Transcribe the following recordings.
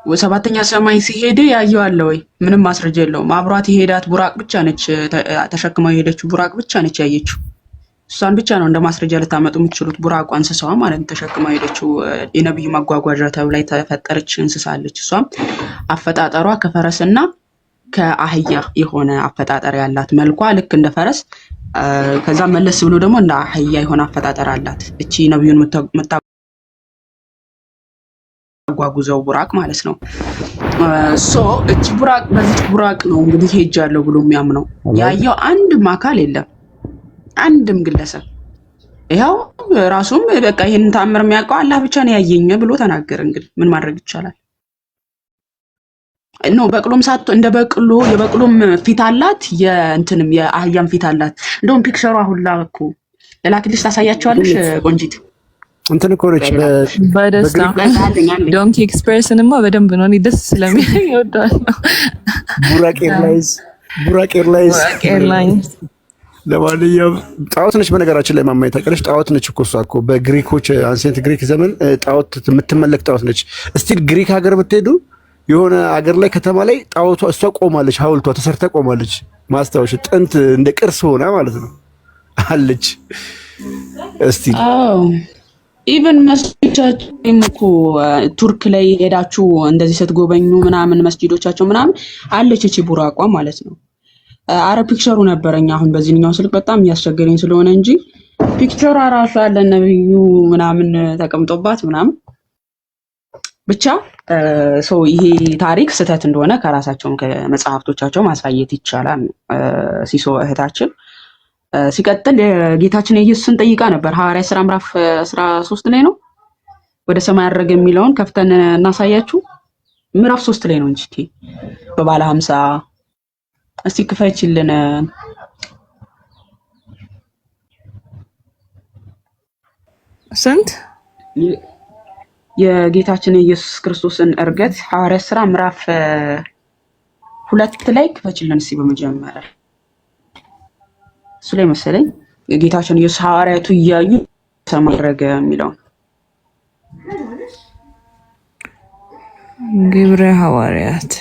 ወሰባተኛ ሰማይ ሲሄድ ያየው አለ ወይ? ምንም ማስረጃ የለውም። አብሯት የሄዳት ቡራቅ ብቻ ነች፣ ተሸክመው የሄደችው ቡራቅ ብቻ ነች ያየችው። እሷን ብቻ ነው እንደ ማስረጃ ልታመጡ የምትችሉት። ቡራቋ እንስሳዋ ማለት ነው፣ ተሸክመው የሄደችው የነብዩ መጓጓዣ ተብላ የተፈጠረች እንስሳ አለች። እሷም አፈጣጠሯ ከፈረስና ከአህያ የሆነ አፈጣጠር ያላት፣ መልኳ ልክ እንደ ፈረስ ከዛ መለስ ብሎ ደግሞ እንደ አህያ የሆነ አፈጣጠር አላት። እቺ ነብዩን የምታጓጉዘው ቡራቅ ማለት ነው። ሶ እቺ ቡራቅ በዚህ ቡራቅ ነው እንግዲህ ሄጃለሁ ብሎ የሚያምነው። ያየው አንድም አካል የለም፣ አንድም ግለሰብ። ይኸው ራሱም በቃ ይሄንን ተአምር የሚያውቀው አላህ ብቻ ነው ያየኝ ብሎ ተናገረ። እንግዲህ ምን ማድረግ ይቻላል? ኖ በቅሎም ሳትሆን እንደ በቅሎ የበቅሎም ፊት አላት፣ የእንትንም የአህያም ፊት አላት። እንደውም ፒክቸሯ ሁላ እኮ ለላክልሽ ታሳያቸዋለሽ ቆንጂት። እንትን እኮ ነች በደስታ ዶንኪ ኤክስፕሬስንማ በደንብ ነው ደስ ስለሚል ይወዳል። ቡራቅ ኤርላይንስ ለማንኛውም ጣዖት ነች። በነገራችን ላይ ማማዬ ታውቂያለሽ፣ ጣዖት ነች እኮ እሷ እኮ በግሪኮች አንሴንት ግሪክ ዘመን ጣዖት የምትመለክ ጣዖት ነች። እስቲል ግሪክ ሀገር ብትሄዱ የሆነ አገር ላይ ከተማ ላይ ጣዖቷ እሷ ቆማለች፣ ሐውልቷ ተሰርታ ቆማለች። ማስታወሻ ጥንት እንደ ቅርስ ሆና ማለት ነው አለች። እስቲል ኢቨን መስጂዶቻቸውም እኮ ቱርክ ላይ ሄዳችሁ እንደዚህ ስትጎበኙ ምናምን መስጂዶቻቸው ምናምን አለች እቺ ቡራቋ ማለት ነው። አረ ፒክቸሩ ነበረኝ አሁን በዚህኛው ስልክ በጣም እያስቸገረኝ ስለሆነ እንጂ ፒክቸሩ ራሱ አለ ነብዩ ምናምን ተቀምጦባት ምናምን። ብቻ ሰው ይሄ ታሪክ ስህተት እንደሆነ ከራሳቸውም ከመጽሐፍቶቻቸው ማሳየት ይቻላል። ሲሶ እህታችን ሲቀጥል የጌታችን የኢየሱስን ጠይቃ ነበር። ሐዋርያ ሥራ ምዕራፍ 13 ላይ ነው ወደ ሰማይ ያረገ የሚለውን ከፍተን እናሳያችሁ። ምዕራፍ 3 ላይ ነው እንጂ በባለ 50 እስቲ ክፈችልን። ስንት የጌታችን የኢየሱስ ክርስቶስን እርገት ሐዋርያ ሥራ ምዕራፍ 2 ላይ ክፈችልን እስቲ በመጀመሪያ እሱ ላይ መሰለኝ የጌታችን ኢየሱስ ሐዋርያቱ እያዩ ሰማይ ያረገ የሚለው ግብረ ሐዋርያት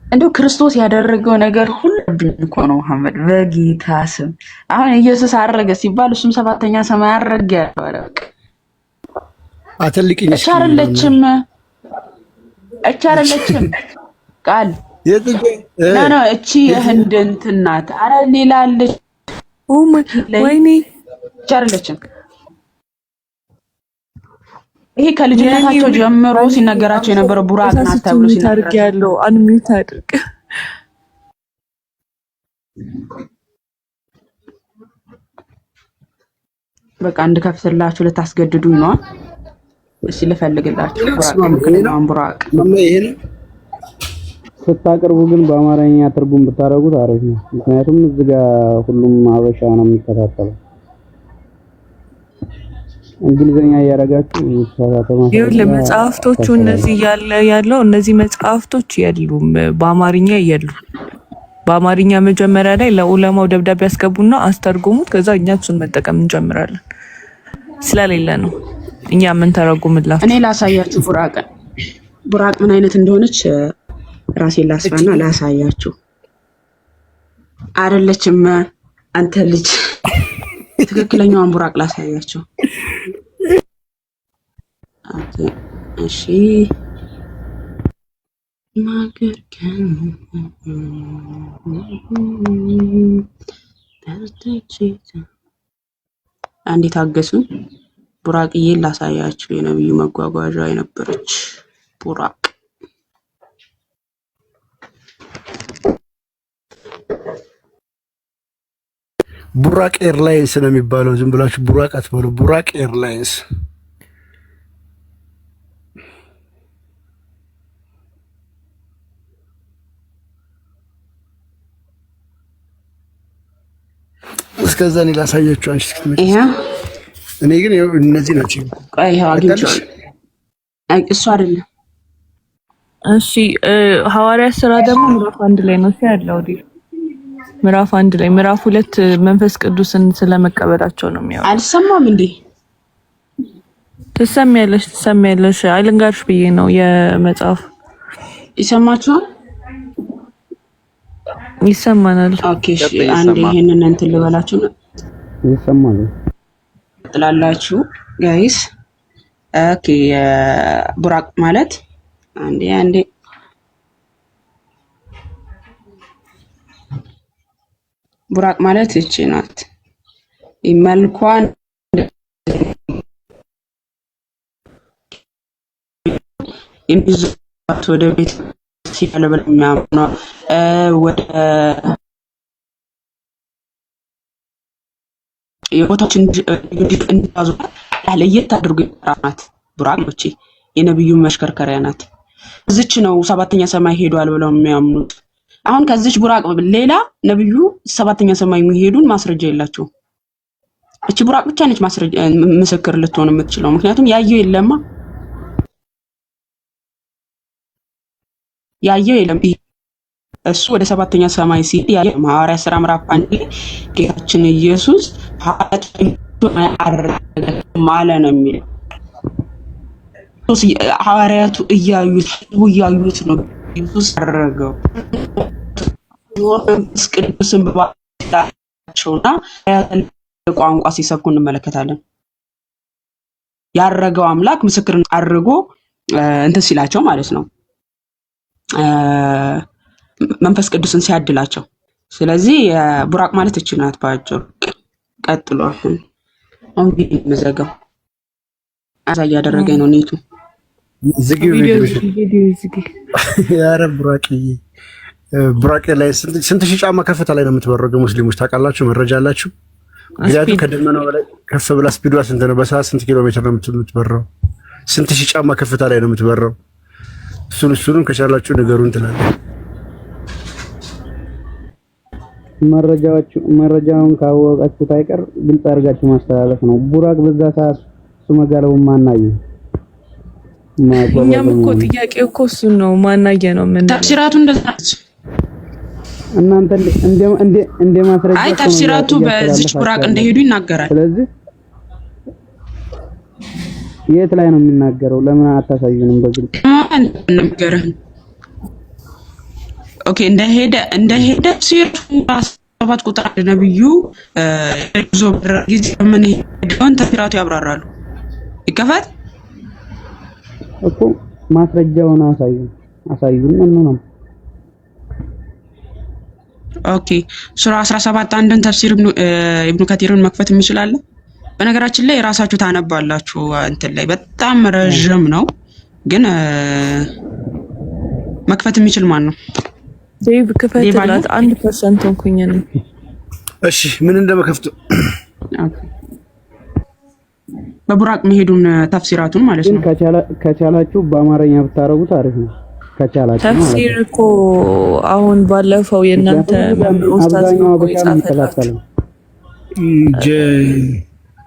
እንደው ክርስቶስ ያደረገው ነገር ሁሉ እኮ ነው። መሐመድ በጌታ ስም አሁን ኢየሱስ አረገ ሲባል እሱም ሰባተኛ ሰማይ አረገ ያረቀ አትልቂኝ እቻረለችም ቃል ና እቺ የህንድ እንትን ናት። አረ ሌላ አለች። ወይኔ እቻረለችም ይሄ ከልጅነታቸው ጀምሮ ሲነገራቸው የነበረው ቡራቅ ናት ተብሎ ሲነገራቸው ያለው አንሚት አድርግ በቃ እንድከፍትላችሁ ልታስገድዱኝ ነው። እሺ ልፈልግላችሁ ቡራቅ ይሄን ስታቀርቡ ግን በአማርኛ ትርጉም ብታረጉት አሪፍ ነው። ምክንያቱም እዚህ ጋር ሁሉም አበሻ ነው የሚከታተለው። እንግሊዘኛ ያረጋችሁ ይኸውልህ መጽሐፍቶቹ እነዚህ ያለው እነዚህ መጽሐፍቶች የሉም፣ በአማርኛ የሉም። በአማርኛ መጀመሪያ ላይ ለዑለማው ደብዳቤ ያስገቡና አስተርጉሙት፣ ከዛ እኛ እሱን መጠቀም እንጀምራለን። ስለሌለ ነው እኛ ምን ተረጉምላችሁ። እኔ ላሳያችሁ ቡራቅ ምን አይነት እንደሆነች ራሴን ላስፋና ላሳያችሁ። አይደለችም አንተ ልጅ ትክክለኛውን ቡራቅ ላሳያችሁ። እሺ ማገር አንዴ ታገሱኝ። ቡራቅዬ ላሳያችሁ። የነብዩ መጓጓዣ የነበረች ቡራቅ ቡራቅ ኤርላይንስ ነው የሚባለው። ዝም ብላችሁ ቡራቅ አትበሉ። ቡራቅ ኤርላይንስ እስከዛ እኔ ላሳያችሁ። አንቺ እስክትመጪ እኔ ግን እነዚህ ናቸው። እሱ አይደለም። እሺ ሐዋርያ ሥራ ደግሞ ምዕራፍ 1 ላይ ነው ያለው። ምዕራፍ 1 ላይ ምዕራፍ 2 መንፈስ ቅዱስን ስለመቀበላቸው ነው የሚያወራው። አልሰማም እንዴ? ትሰሚያለሽ አይልንጋርሽ ብዬ ነው የመጽሐፍ ይሰማችኋል? ይሰማናል። ኦኬ እሺ፣ አንዴ ይሄንን እንትን ልበላችሁ ነው ይሰማል ትላላችሁ ጋይስ። ኦኬ ቡራቅ ማለት አንዴ ቡራቅ ማለት እቺ ናት። መልኳን የሚይዙት ወደ ቤት ሲፈለ የሚያምነው ወደ የቦታችን እንዲያዙ ለየት አድርጎ ይራናት ቡራቅ ነች። የነብዩ መሽከርከሪያ ናት። እዚች ነው ሰባተኛ ሰማይ ሄዷል ብለው የሚያምኑት። አሁን ከዚች ቡራቅ ሌላ ነብዩ ሰባተኛ ሰማይ የሚሄዱን ማስረጃ የላቸው። እቺ ቡራቅ ብቻ ነች ማስረጃ ምስክር ልትሆን የምትችለው። ምክንያቱም ያየው የለማ ያየው የለም። እሱ ወደ ሰባተኛ ሰማይ ሲሄድ ያየ ሐዋርያ ሥራ ምዕራፍ 1 ጌታችን ኢየሱስ ማለ ነው የሚለው። ሐዋርያቱ እያዩት ነው ኢየሱስ አደረገው። መንፈስ ቅዱስን በባቸውና ቋንቋ ሲሰብኩ እንመለከታለን። ያረገው አምላክ ምስክርን አድርጎ እንትን ሲላቸው ማለት ነው መንፈስ ቅዱስን ሲያድላቸው። ስለዚህ ቡራቅ ማለት እቺ ናት ባጭሩ። ቀጥሎ አሁን መዘጋው አዛ ያደረገኝ ነው ኔቱ ቪዲዮ ያረ ቡራቅ ላይ ስንት ሺህ ጫማ ከፍታ ላይ ነው የምትበረው? ሙስሊሞች ታውቃላችሁ? መረጃ አላችሁ? ምክንያቱም ከደመናው በላይ ከፍ ብላ ስፒዷ ስንት ነው? በሰዓት ስንት ኪሎ ሜትር ነው የምትበረው? ስንት ሺህ ጫማ ከፍታ ላይ ነው የምትበረው? እሱንም ከቻላችሁ ነገሩን ትላለህ። መረጃውን ካወቃችሁ ታይቀር ግልጽ አድርጋችሁ ማስተላለፍ ነው። ቡራቅ በዛ ሰዓት እሱ መጋለቡ ማናየ እኛም እኮ ጥያቄው እኮ እሱ ነው። ማናየ ነው ምን ተፍሲራቱ እንደዛ እናንተ እንደ ማስረጃ አይ ተፍሲራቱ በዚች ቡራቅ እንደሄዱ ይናገራል። ስለዚህ የት ላይ ነው የሚናገረው? ለምን አታሳዩንም በግልጽ ነገርህ? ኦኬ እንደሄደ ሲርቱ 7 ቁጥር ነብዩ ዞ ጊዜ ምን ሄደውን ተፍሲራቱ ያብራራሉ። ይከፈት እኮ ማስረጃውን አሳዩን ነው። ኦኬ ሱራ 17 አንድን ተፍሲር ኢብኑ ከቲርን መክፈት የሚችላል። በነገራችን ላይ ራሳችሁ ታነባላችሁ። እንትን ላይ በጣም ረጅም ነው፣ ግን መክፈት የሚችል ማን ነው? ዴቭ ክፈትላት 1% እንኩኝ ነው። እሺ ምን እንደመከፍቱ በቡራቅ መሄዱን ተፍሲራቱን ማለት ነው። ከቻላችሁ በአማርኛ ብታረጉት አሪፍ ነው። ከቻላችሁ ተፍሲር እኮ አሁን ባለፈው የእናንተ ኡስታዝ ነው ይጻፈላል።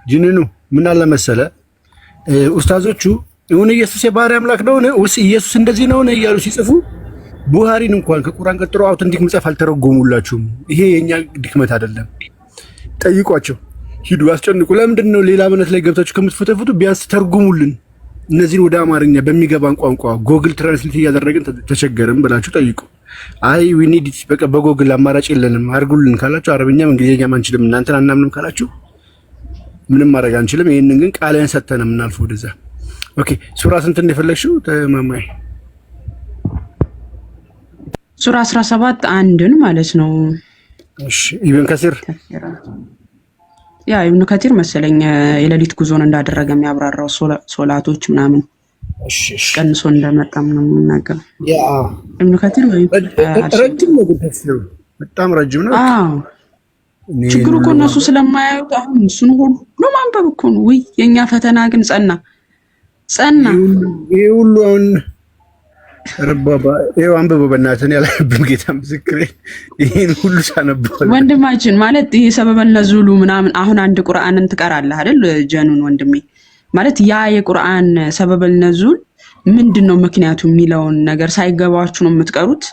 ጅንኑ ምን አለ መሰለ ኡስታዞቹ ይሁን ኢየሱስ የባህሪ አምላክ ነው ኢየሱስ እንደዚህ ነው እያሉ ሲጽፉ ቡሃሪን እንኳን ከቁርአን ቀጥሮ አውተንቲክ መጽሐፍ አልተረጎሙላችሁም። ይሄ የኛ ድክመት አይደለም። ጠይቋቸው፣ ሂዱ፣ አስጨንቁ። ለምንድን ነው ሌላ እምነት ላይ ገብታችሁ ከምትፈተፍቱ ቢያንስ ተርጉሙልን እነዚህን ወደ አማርኛ በሚገባን ቋንቋ ጎግል ትራንስሌት እያደረግን ተቸገርን ብላችሁ ጠይቁ። አይ ዊ ኒድ በቃ በጎግል አማራጭ የለንም አድርጉልን ካላችሁ፣ አረብኛም እንግሊዝኛም አንችልም እናንተን አናምንም ካላችሁ ምንም ማድረግ አንችልም። ይሄንን ግን ቃልን ሰተን የምናልፈው ወደዛ። ኦኬ ሱራ ስንት እንደፈለግሽው ተማማይ? ሱራ 17 አንድን ማለት ነው። እሺ ኢብኑ ከሲር ኢብኑ ከቲር መሰለኝ የሌሊት ጉዞን እንዳደረገ የሚያብራራው ሶላቶች ምናምን ቀንሶ እንደመጣም ነው የሚናገረው። ኢብኑ ከቲር ወይ ረጅም ነው ተፍሲሩ፣ በጣም ረጅም ነው። ችግሩ እኮ እነሱ ስለማያዩት አሁን እሱን ሁሉ ማንበብ እኮ ነው። ወይ የኛ ፈተና ግን ጸና። ይሄ ሁሉ አሁን ረባባ ይሄው አንብበው በእናትህ ያላብም ጌታ ምስክሬ ይሄን ሁሉ ሳነበው ወንድማችን ማለት ይሄ ሰበበል ነዙሉ ምናምን አሁን አንድ ቁርአንን ትቀራለህ አይደል ጀኑን ወንድሜ ማለት ያ የቁርአን ሰበበል ነዙል ምንድነው ምክንያቱ የሚለውን ነገር ሳይገባችሁ ነው የምትቀሩት።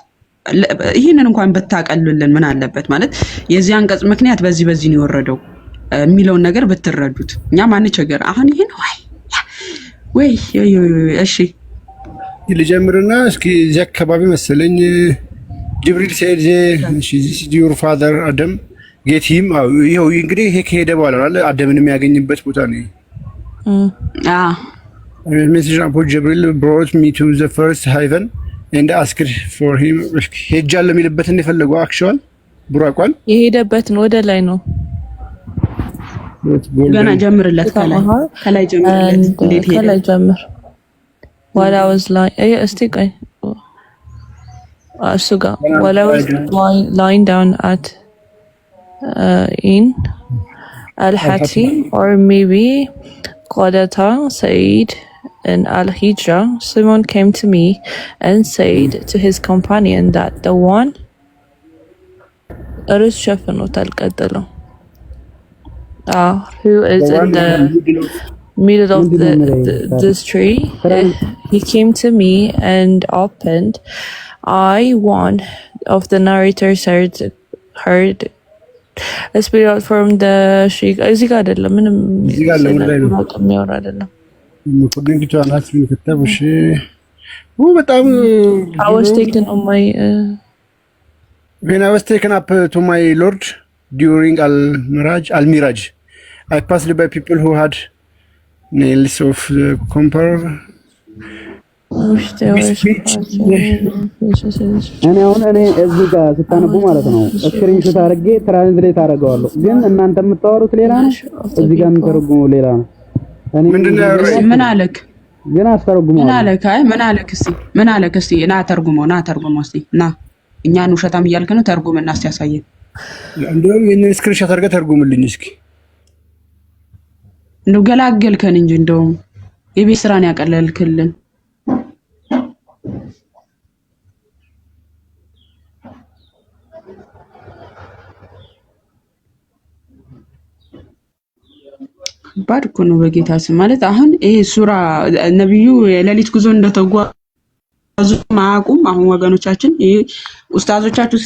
ይሄንን እንኳን በታቀልልን ምን አለበት ማለት የዚህ አንቀጽ ምክንያት በዚህ ነው የወረደው የሚለውን ነገር ብትረዱት እኛ ማን ቸገር አሁን ይሄ ነው ወይ እሺ ልጀምርና እስኪ እዚህ አካባቢ መሰለኝ ጅብሪል ሰይድ ዩር ፋዘር አደም ጌት ሂም። ይኸው እንግዲህ ይሄ ከሄደ በኋላ ነው አደምን የሚያገኝበት ቦታ ነው። ሜሴጅ አፖ ጅብሪል ብሮት ሚ ቱ ዘ ፈርስት ሃይቨን ኤንድ አስክድ ፎር ሂም። ሄጃለሁ የሚልበትን የፈለገው አክቹዋል ቡራቋን የሄደበትን ወደ ላይ ነው። ገና ጀምርለት ከላይ ጀምርለት። እንዴት ሄደ? ከላይ ጀምር while I was lying እስቲ ቆይ እሱ ጋር while I was lying down at in al-Hatim or maybe Qadata Said in al-Hijra, someone came to me and said to his companion that the one እርስ ሸፍኖታል። ቀጥለው who is in the middle of this tree, he came to me and opened. One of the narrators heard a spirit from the sheikh. እዚህ ጋር አይደለም ምንም የሚያወራ አይደለም። I was taken on my when I was taken up to my Lord during al-Miraj, I passed by people who had nails of copper. እኔ እዚህ ጋር ስታነቡ ማለት ነው ስክሪንሾት አድርጌ ትራንስሌት አደርገዋለሁ። ግን እናንተ የምታወሩት ሌላ ነው፣ እዚህ ጋር የምተረጉመው ሌላ ነው። እኔ ምን አለክ? ግን አስተረጉመው ምን አለክ? አይ ምን አለክ? እስቲ ና ተርጉመው እስቲ ና። እኛን ውሸታም እያልክ ነው? ተርጉምና እስቲ ያሳየን። እንደውም ይሄንን ስክሪንሾት አድርገህ ተርጉምልኝ እስኪ። እንደው ገላገልከን እንጂ እንደውም የቤት ስራን ያቀለልክልን። ባድ እኮ ነው በጌታ ስም ማለት። አሁን ይሄ ሱራ ነብዩ የሌሊት ጉዞ እንደተጓዙ ማያውቁም። አሁን ወገኖቻችን ይሄ ኡስታዞቻችሁ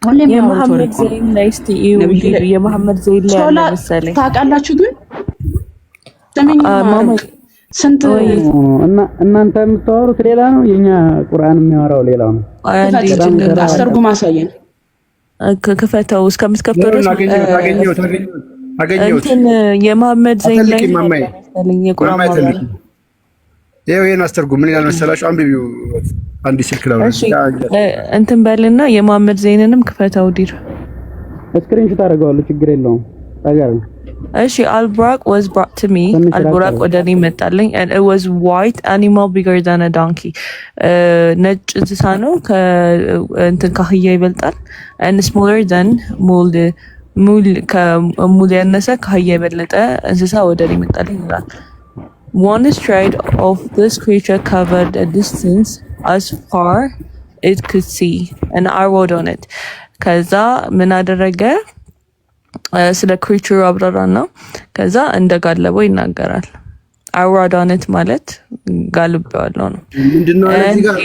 ሁሌም የመሐመድ ዘይን ላይ እስቲ የመሐመድ ዘይን ላይ ያለ መሰለኝ ታውቃላችሁ። ግን ማማ ስንት እናንተ የምታወሩት ሌላ ነው፣ የኛ ቁርአን የሚያወራው ሌላ ነው። አስተርጉም አሳየን። ከከፈተው እስከምትከፍተው ድረስ አገኘሁት እንትን የመሐመድ ዘይን ላይ መሰለኝ የቁርአን ማውራት። ይሄን አስተርጉም ምን ይላል መሰላችሁ? አንብቢው አንድ ስልክ ላይ እንትን በልና የመሐመድ ዘይንንም ክፈተው ዲር ስክሪንሾት አደርገዋለሁ፣ ችግር የለውም። ታጋር እሺ al-Buraq was brought to me. al-Buraq ወደ እኔ መጣልኝ and it was white animal bigger than a donkey. ነጭ እንስሳ ነው እንትን ከአህያ ይበልጣል and smaller than ሙል ያነሰ ከአህያ የበለጠ እንስሳ ወደ እኔ መጣልኝ ይላል። One stride of this creature covered a distance as far it could see and I rode on it. ከዛ ምን አደረገ? ስለ ክሪቸሩ አብራራና ከዛ እንደጋለበው ይናገራል። አውራዳነት ማለት ጋልቤዋለሁ ነው። ምንድነው እዚህ ጋር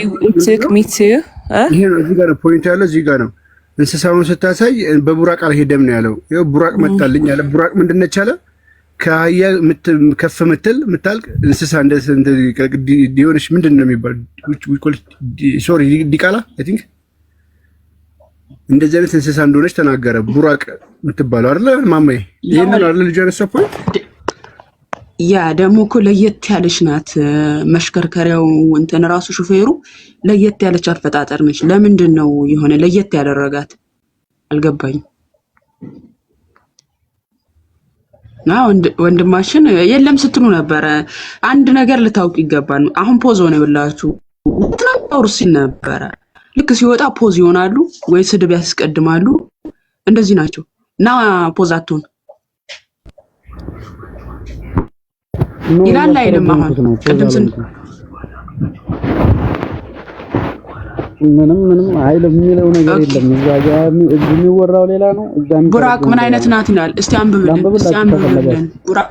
ይሄ ነው። እዚህ ጋር ፖይንት ያለው እዚህ ጋር ነው። እንስሳውን ስታሳይ በቡራቅ አልሄደም ነው ያለው። ይኸው ቡራቅ መጣልኝ ያለ ቡራቅ ምንድነች አለ? ከአህያ ከፍ ምታልቅ እንስሳ እንደ ዲሆንሽ ምንድነው የሚባል ሶሪ ዲቃላ አይ ቲንክ እንደዚህ አይነት እንስሳ እንደሆነች ተናገረ። ቡራቅ የምትባለው አይደለ ማማዬ? ይሄንን አይደለ ልጅ ያነሳው ፖይንት። ያ ደግሞ እኮ ለየት ያለች ናት። መሽከርከሪያው እንትን ራሱ ሹፌሩ ለየት ያለች አፈጣጠር ነች። ለምንድን ነው የሆነ ለየት ያደረጋት አልገባኝም። ወንድማችን የለም ስትሉ ነበረ። አንድ ነገር ልታውቅ ይገባል። አሁን ፖዝ ሆነ ብላችሁ ትናንት ሲል ነበረ። ልክ ሲወጣ ፖዝ ይሆናሉ ወይ ስድብ ያስቀድማሉ። እንደዚህ ናቸው እና ፖዛቱን ይላል አይልም። አሁን ቅድም ምንም አይልም የሚለው ነገር የለም። እዛ ጋር የሚወራው ሌላ ነው። ቡራቅ ምን አይነት ናት ይላል። እስቲ አንብብልን። ቡራቅ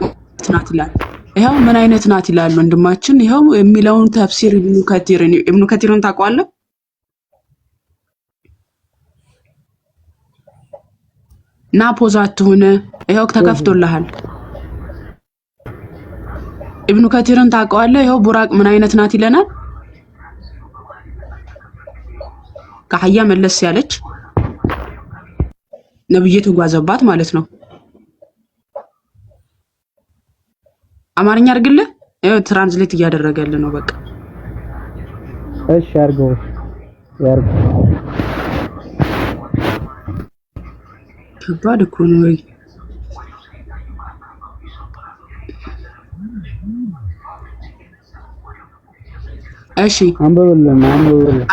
ናት ይላል። ይሄው ምን አይነት ናት ይላል ወንድማችን። ይሄው የሚለውን ተፍሲር ኢብኑ ከቲርን ታውቀዋለህ? እና ፖዛቱን ይሄው ተከፍቶልሃል። ኢብኑ ከቲርን ታውቀዋለህ? ይኸው ቡራቅ ምን አይነት ናት ይለናል። ከአህያ መለስ ያለች ነብዩ የተጓዘባት ማለት ነው። አማርኛ አድርግልህ። ይኸው ትራንስሌት እያደረገልህ ነው። በቃ እሺ አድርገው ያርግ። ከባድ እኮ ነው ወይ? እሺ አንብብልን።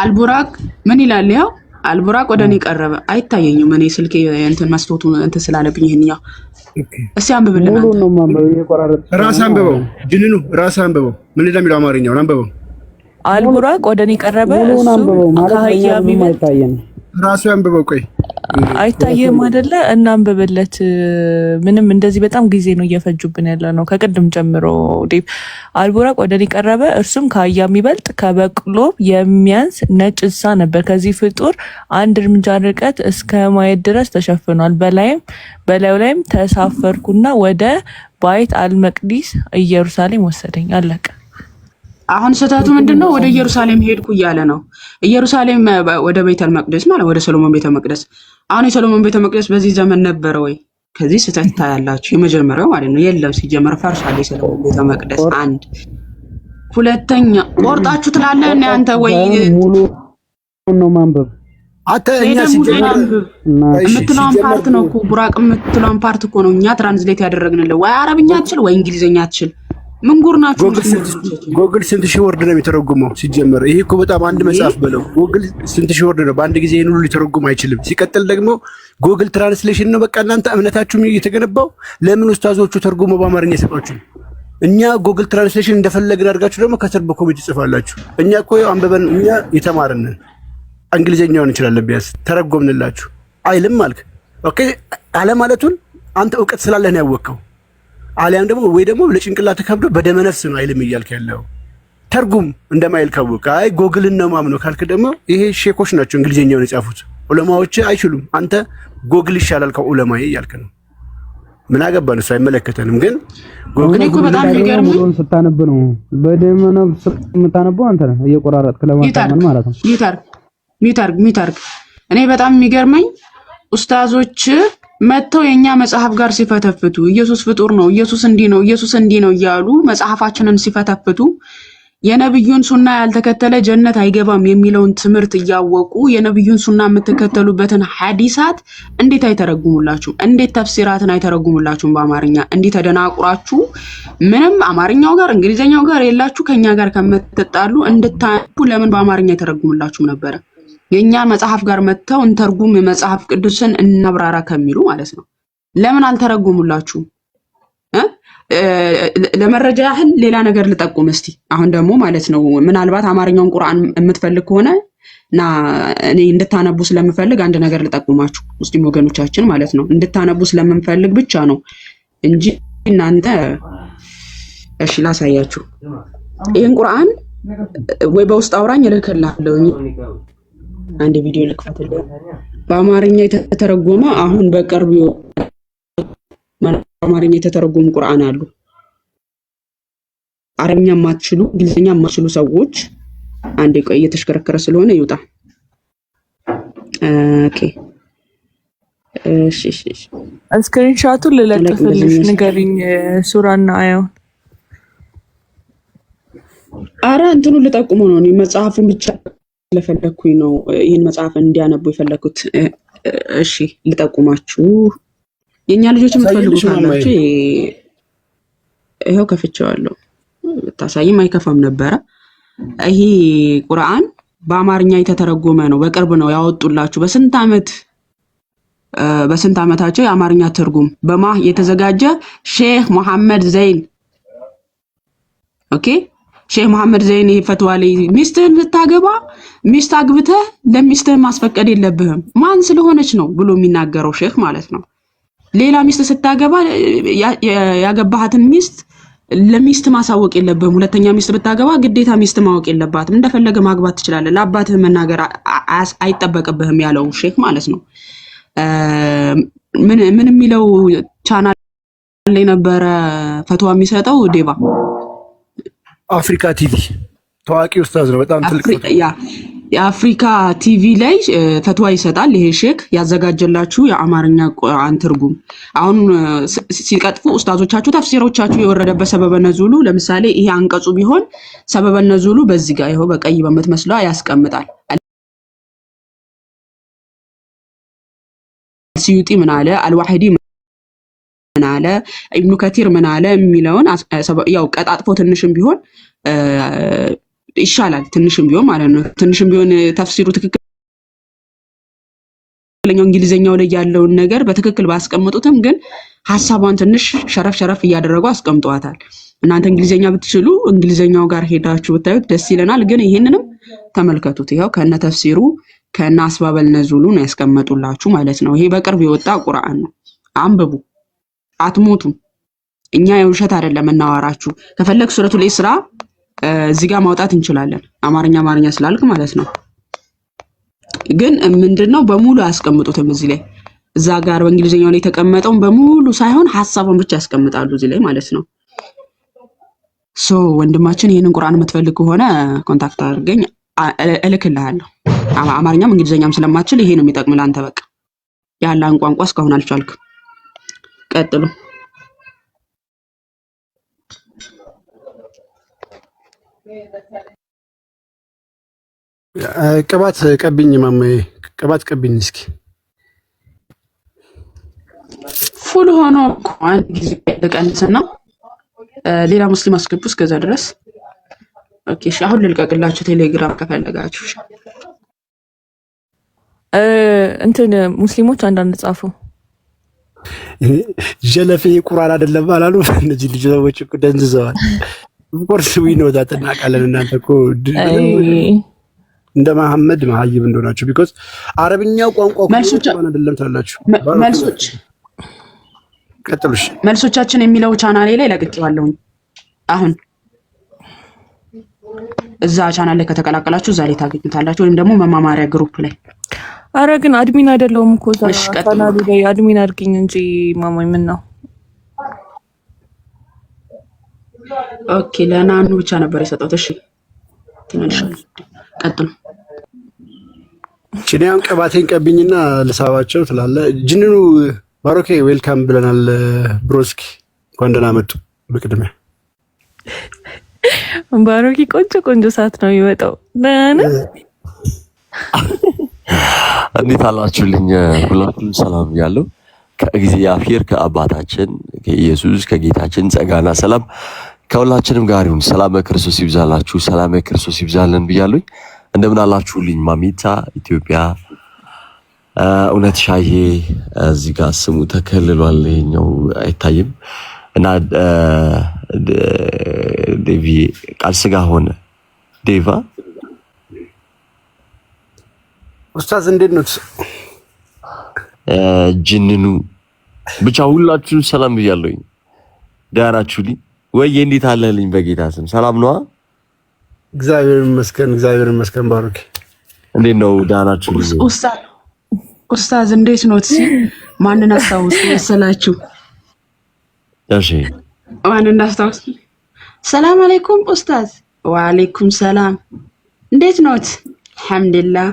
አልቡራቅ ምን ይላል? ያው አልቡራቅ ወደ እኔ ቀረበ። አይታየኝም እኔ ስልኬ እንትን መስቶቱ እንትን ስላለብኝ ይሄንኛው። እስቲ አንብብልን። ሙሉ ነው ማንበብ እየቆራረጥ ራስ አንብበው። ጅንኑ ራስ አንብበው። ምን እንደሚለው አማርኛውን አንብበው። አልቡራቅ ወደ እኔ ቀረበ። ሙሉውን አንብበው ማለት ነው። አይታየንም። ራሱ አንብበው። ቆይ አይታየም አይደለ? እናንብብለት። ምንም እንደዚህ በጣም ጊዜ ነው እየፈጁብን ያለ ነው ከቅድም ጀምሮ። ዴቭ አልቡራቅ ወደ እኔ ቀረበ፣ እርሱም ከአህያ የሚበልጥ ከበቅሎ የሚያንስ ነጭ እንስሳ ነበር። ከዚህ ፍጡር አንድ እርምጃ ርቀት እስከ ማየት ድረስ ተሸፍኗል። በላዩ ላይም ተሳፈርኩና ወደ ባይት አልመቅዲስ ኢየሩሳሌም ወሰደኝ። አለቀ። አሁን ስህተቱ ምንድነው? ወደ ኢየሩሳሌም ሄድኩ እያለ ነው። ኢየሩሳሌም ወደ ቤተል መቅደስ ማለት ወደ ሰሎሞን ቤተ መቅደስ። አሁን የሰሎሞን ቤተ መቅደስ በዚህ ዘመን ነበረ ወይ? ከዚህ ስህተት ታያላችሁ። የመጀመሪያው ማለት ነው የለም፣ ሲጀመር ፈርሷል የሰሎሞን ቤተ መቅደስ። አንድ ሁለተኛ ቆርጣችሁ ትላለህ እና አንተ ወይ ሙሉ ነው ማንበብ አተ እኛ ሲጀመር የምትለውን ፓርት ነው እኮ ቡራቅ የምትለውን ፓርት እኮ ነው እኛ ትራንስሌት ያደረግንልህ። ወይ አረብኛ አትችል ወይ እንግሊዘኛ አትችል። ምን ጉር ናችሁ? ጎግል ስንት ሺህ ወርድ ነው የሚተረጉመው? ሲጀመር ይሄ እኮ በጣም አንድ መጽሐፍ በለው። ጎግል ስንት ሺህ ወርድ ነው፣ በአንድ ጊዜ ይሄን ሁሉ ሊተረጉም አይችልም። ሲቀጥል ደግሞ ጎግል ትራንስሌሽን ነው በቃ። እናንተ እምነታችሁ የተገነባው ለምን ኡስታዞቹ ተርጉሞ በአማርኛ ይሰጧችሁ? እኛ ጎግል ትራንስሌሽን እንደፈለግን አድርጋችሁ ደግሞ ከስር በኮሜንት ጽፋላችሁ። እኛ እኮ አንበበን፣ እኛ የተማርን እንግሊዘኛውን እንችላለን፣ ቢያንስ ተረጎምንላችሁ አይልም አልክ። ኦኬ አለ ማለቱን አንተ እውቀት ስላለህ ነው ያወቅከው። አሊያም ደግሞ ወይ ደግሞ ለጭንቅላት ተከብዶ በደመ ነፍስ ነው አይልም እያልክ ያለው። ተርጉም እንደማይል ካወቅ አይ ጎግልን ነው ማምነው ካልክ ደግሞ ይሄ ሼኮች ናቸው እንግሊዘኛውን የጻፉት፣ ዑለማዎች አይችሉም። አንተ ጎግል ይሻላል ከዑለማዬ እያልክ ነው። ምን አገባን? እሱ አይመለከተንም። ግን ጎግል እኮ በጣም የሚገርም ሙሉን ስታነብ ነው በደመ ነፍስ የምታነበው አንተ ነህ እየቆራረጥክ ለማታመን ማለት ነው። ሚታርግ እኔ በጣም የሚገርመኝ ኡስታዞች መጥተው የኛ መጽሐፍ ጋር ሲፈተፍቱ ኢየሱስ ፍጡር ነው፣ ኢየሱስ እንዲህ ነው፣ ኢየሱስ እንዲህ ነው እያሉ መጽሐፋችንን ሲፈተፍቱ የነብዩን ሱና ያልተከተለ ጀነት አይገባም የሚለውን ትምህርት እያወቁ የነብዩን ሱና የምትከተሉበትን ሐዲሳት እንዴት አይተረጉሙላችሁም? እንዴት ተፍሲራትን አይተረጉሙላችሁም? በአማርኛ እንዲህ ተደናቁራችሁ ምንም አማርኛው ጋር እንግሊዘኛው ጋር የላችሁ ከኛ ጋር ከምትጣሉ እንድታነቡ ለምን በአማርኛ አይተረጉሙላችሁም ነበረ? የኛ መጽሐፍ ጋር መጥተው እንተርጉም መጽሐፍ ቅዱስን እናብራራ ከሚሉ ማለት ነው። ለምን አልተረጉሙላችሁም? ለመረጃ ያህል ሌላ ነገር ልጠቁም እስቲ። አሁን ደግሞ ማለት ነው ምናልባት አማርኛውን ቁርአን የምትፈልግ ከሆነ እና እኔ እንድታነቡ ስለምፈልግ አንድ ነገር ልጠቁማችሁ ሙስሊም ወገኖቻችን ማለት ነው። እንድታነቡ ስለምንፈልግ ብቻ ነው እንጂ እናንተ እሺ ላሳያችሁ። ይሄን ቁርአን ወይ በውስጥ አውራኝ እልክልሃለሁ። አንድ ቪዲዮ ልክፈትልህ። በአማርኛ የተተረጎመ አሁን በቅርብ በአማርኛ የተተረጎሙ ቁርአን አሉ። አረብኛ የማትችሉ እንግሊዝኛ የማትችሉ ሰዎች አንዴ ቆይ፣ እየተሽከረከረ ስለሆነ ይውጣ። ኦኬ እሺ ስክሪንሻቱን ልለጥፍልሽ፣ ንገሪኝ ሱራና አያው። አረ እንትኑ ልጠቁመው ነው። እኔ መጽሐፉን ብቻ ስለፈለኩኝ ነው ይህን መጽሐፍ እንዲያነቡ የፈለኩት። እሺ ልጠቁማችሁ። የኛ ልጆች የምትፈልጉ ካላችሁ ይሄው ከፍቼዋለሁ። ታሳይም አይከፋም ነበረ። ይሄ ቁርአን በአማርኛ የተተረጎመ ነው። በቅርብ ነው ያወጡላችሁ። በስንት ዓመታቸው የአማርኛ ትርጉም በማህ የተዘጋጀ ሼህ መሐመድ ዘይን። ኦኬ ሼህ መሐመድ ዘይን ፈትዋ ላይ ሚስትህን ልታገባ ሚስት አግብተህ ለሚስትህ ማስፈቀድ የለብህም ማን ስለሆነች ነው ብሎ የሚናገረው ሼህ ማለት ነው። ሌላ ሚስት ስታገባ ያገባሃትን ሚስት ለሚስት ማሳወቅ የለብህም። ሁለተኛ ሚስት ብታገባ ግዴታ ሚስት ማወቅ የለባትም። እንደፈለገ ማግባት ትችላለህ። ለአባትህ መናገር አይጠበቅብህም ያለው ሼህ ማለት ነው። ምን የሚለው ቻናል ላይ ነበረ ፈትዋ የሚሰጠው ዴባ አፍሪካ ቲቪ ታዋቂ ኡስታዝ ነው። በጣም ትልቅ የአፍሪካ ቲቪ ላይ ፈትዋ ይሰጣል። ይሄ ሼክ ያዘጋጀላችሁ የአማርኛ ቁርአን ትርጉም አሁን ሲቀጥፉ ኡስታዞቻችሁ ተፍሲሮቻችሁ የወረደበት ሰበበ ነዙሉ ለምሳሌ ይሄ አንቀጹ ቢሆን ሰበበ ነዙሉ በዚህ ጋር ይሄው በቀይ በምትመስለው ያስቀምጣል። ሲዩጢ ምን አለ አልዋሂዲ ምን አለ ኢብኑ ከቲር ምን አለ የሚለውን ያው ቀጣጥፎ ትንሽም ቢሆን ይሻላል ትንሽም ቢሆን ማለት ነው። ትንሽም ቢሆን ተፍሲሩ ትክክለኛው እንግሊዘኛው ላይ ያለውን ነገር በትክክል ባስቀምጡትም ግን ሐሳቧን ትንሽ ሸረፍ እያደረጉ አስቀምጧታል። እናንተ እንግሊዘኛ ብትችሉ እንግሊዘኛው ጋር ሄዳችሁ ብታዩት ደስ ይለናል። ግን ይሄንንም ተመልከቱት። ይሄው ከነ ተፍሲሩ ከነ አስባበል ነዙሉ ነው ያስቀመጡላችሁ ማለት ነው። ይሄ በቅርብ የወጣ ቁርአን ነው። አንብቡ፣ አትሞቱም። እኛ የውሸት አይደለም እናወራችሁ። ከፈለክ ሱረቱ ኢስራ እዚህ ጋር ማውጣት እንችላለን። አማርኛ ስላልክ ማለት ነው። ግን ምንድነው በሙሉ አያስቀምጡትም እዚህ ላይ። እዛ ጋር በእንግሊዘኛው ላይ የተቀመጠውን በሙሉ ሳይሆን ሐሳቡን ብቻ ያስቀምጣሉ እዚህ ላይ ማለት ነው። ወንድማችን ይሄንን ቁርአን የምትፈልግ ከሆነ ኮንታክት አድርገኝ እልክልሃለሁ። አማርኛም እንግሊዘኛም ስለማትችል ይሄ ነው የሚጠቅም ለአንተ። በቃ ያላን ቋንቋ እስካሁን አልቻልክም። ቀጥሉ። ቅባት ቀብኝ ማማዬ፣ ቅባት ቀብኝ እስኪ። ፉል ሆኖ አንድ ጊዜ ልቀንስና ሌላ ሙስሊም አስገቡ እስከዛ ድረስ። ኦኬ እሺ፣ አሁን ልልቀቅላችሁ ቴሌግራም ከፈለጋችሁ። እንትን ሙስሊሞች አንዳንድ ጻፉ። ጀለፌ ቁርአን አይደለም አላሉ። እነዚህ ልጆች እኮ ደንዝዘዋል። ኦፍኮርስ ዊ ኖ ዳት እናውቃለን። እናንተ እኮ እንደ መሐመድ መሀይብ እንደሆናችሁ ቢኮዝ አረብኛው ቋንቋ ቁርአን አይደለም ትላላችሁ። ቀጥሉሽ። መልሶቻችን የሚለው ቻናሌ ላይ ለቅቄዋለሁ። አሁን እዛ ቻናል ላይ ከተቀላቀላችሁ እዛ ላይ ታገኙታላችሁ፣ ወይም ደግሞ መማማሪያ ግሩፕ ላይ። አረ ግን አድሚን አይደለሁም እኮ ቻናሉ ላይ አድሚን አድርግኝ እንጂ ማማይ። ምን ነው? ኦኬ ለናኑ ብቻ ነበር የሰጠሁት። እሺ ትንሽልኝ። ቀጥሉ። ቺኒያን ቀባቴን ቀብኝና ልሳባቸው ትላለ። ጅንኑ ባሮኬ ዌልካም ብለናል። ብሮስኪ እንኳን ደህና መጡ። በቅድሚያ ባሮኪ ቆንጆ ሰዓት ነው የሚመጣው። እንዴት አላችሁልኝ? ሁላችሁም ሰላም ያለው ከእግዚአብሔር ከአባታችን ከኢየሱስ ከጌታችን ጸጋና ሰላም ከሁላችንም ጋር ይሁን። ሰላም ክርስቶስ ይብዛላችሁ፣ ሰላም ክርስቶስ ይብዛልን ብያለሁኝ። እንደምን አላችሁልኝ? ማሚታ ኢትዮጵያ እውነት ሻዬ እዚህ ጋር ስሙ ተከልሏል፣ ይሄኛው አይታይም። እና ዴቪ ቃል ስጋ ሆነ ዴቫ ኡስታዝ እንዴት ነው? ጅንኑ ብቻ ሁላችሁም ሰላም ብያለሁኝ። ደህና ናችሁልኝ ወይ? እንዴት አለልኝ? በጌታ ስም ሰላም ነዋ። እግዚአብሔር ይመስገን። ባሮክ እንዴት ነው? ደህና ናችሁልኝ? ኡስታዝ እንዴት ነው? ማንን አስታውሱ መሰላችሁ? እሺ ማንን አስታውሱ? ሰላም አለይኩም ኡስታዝ። ወአለይኩም ሰላም። እንዴት ኖት? አልሐምዱሊላህ።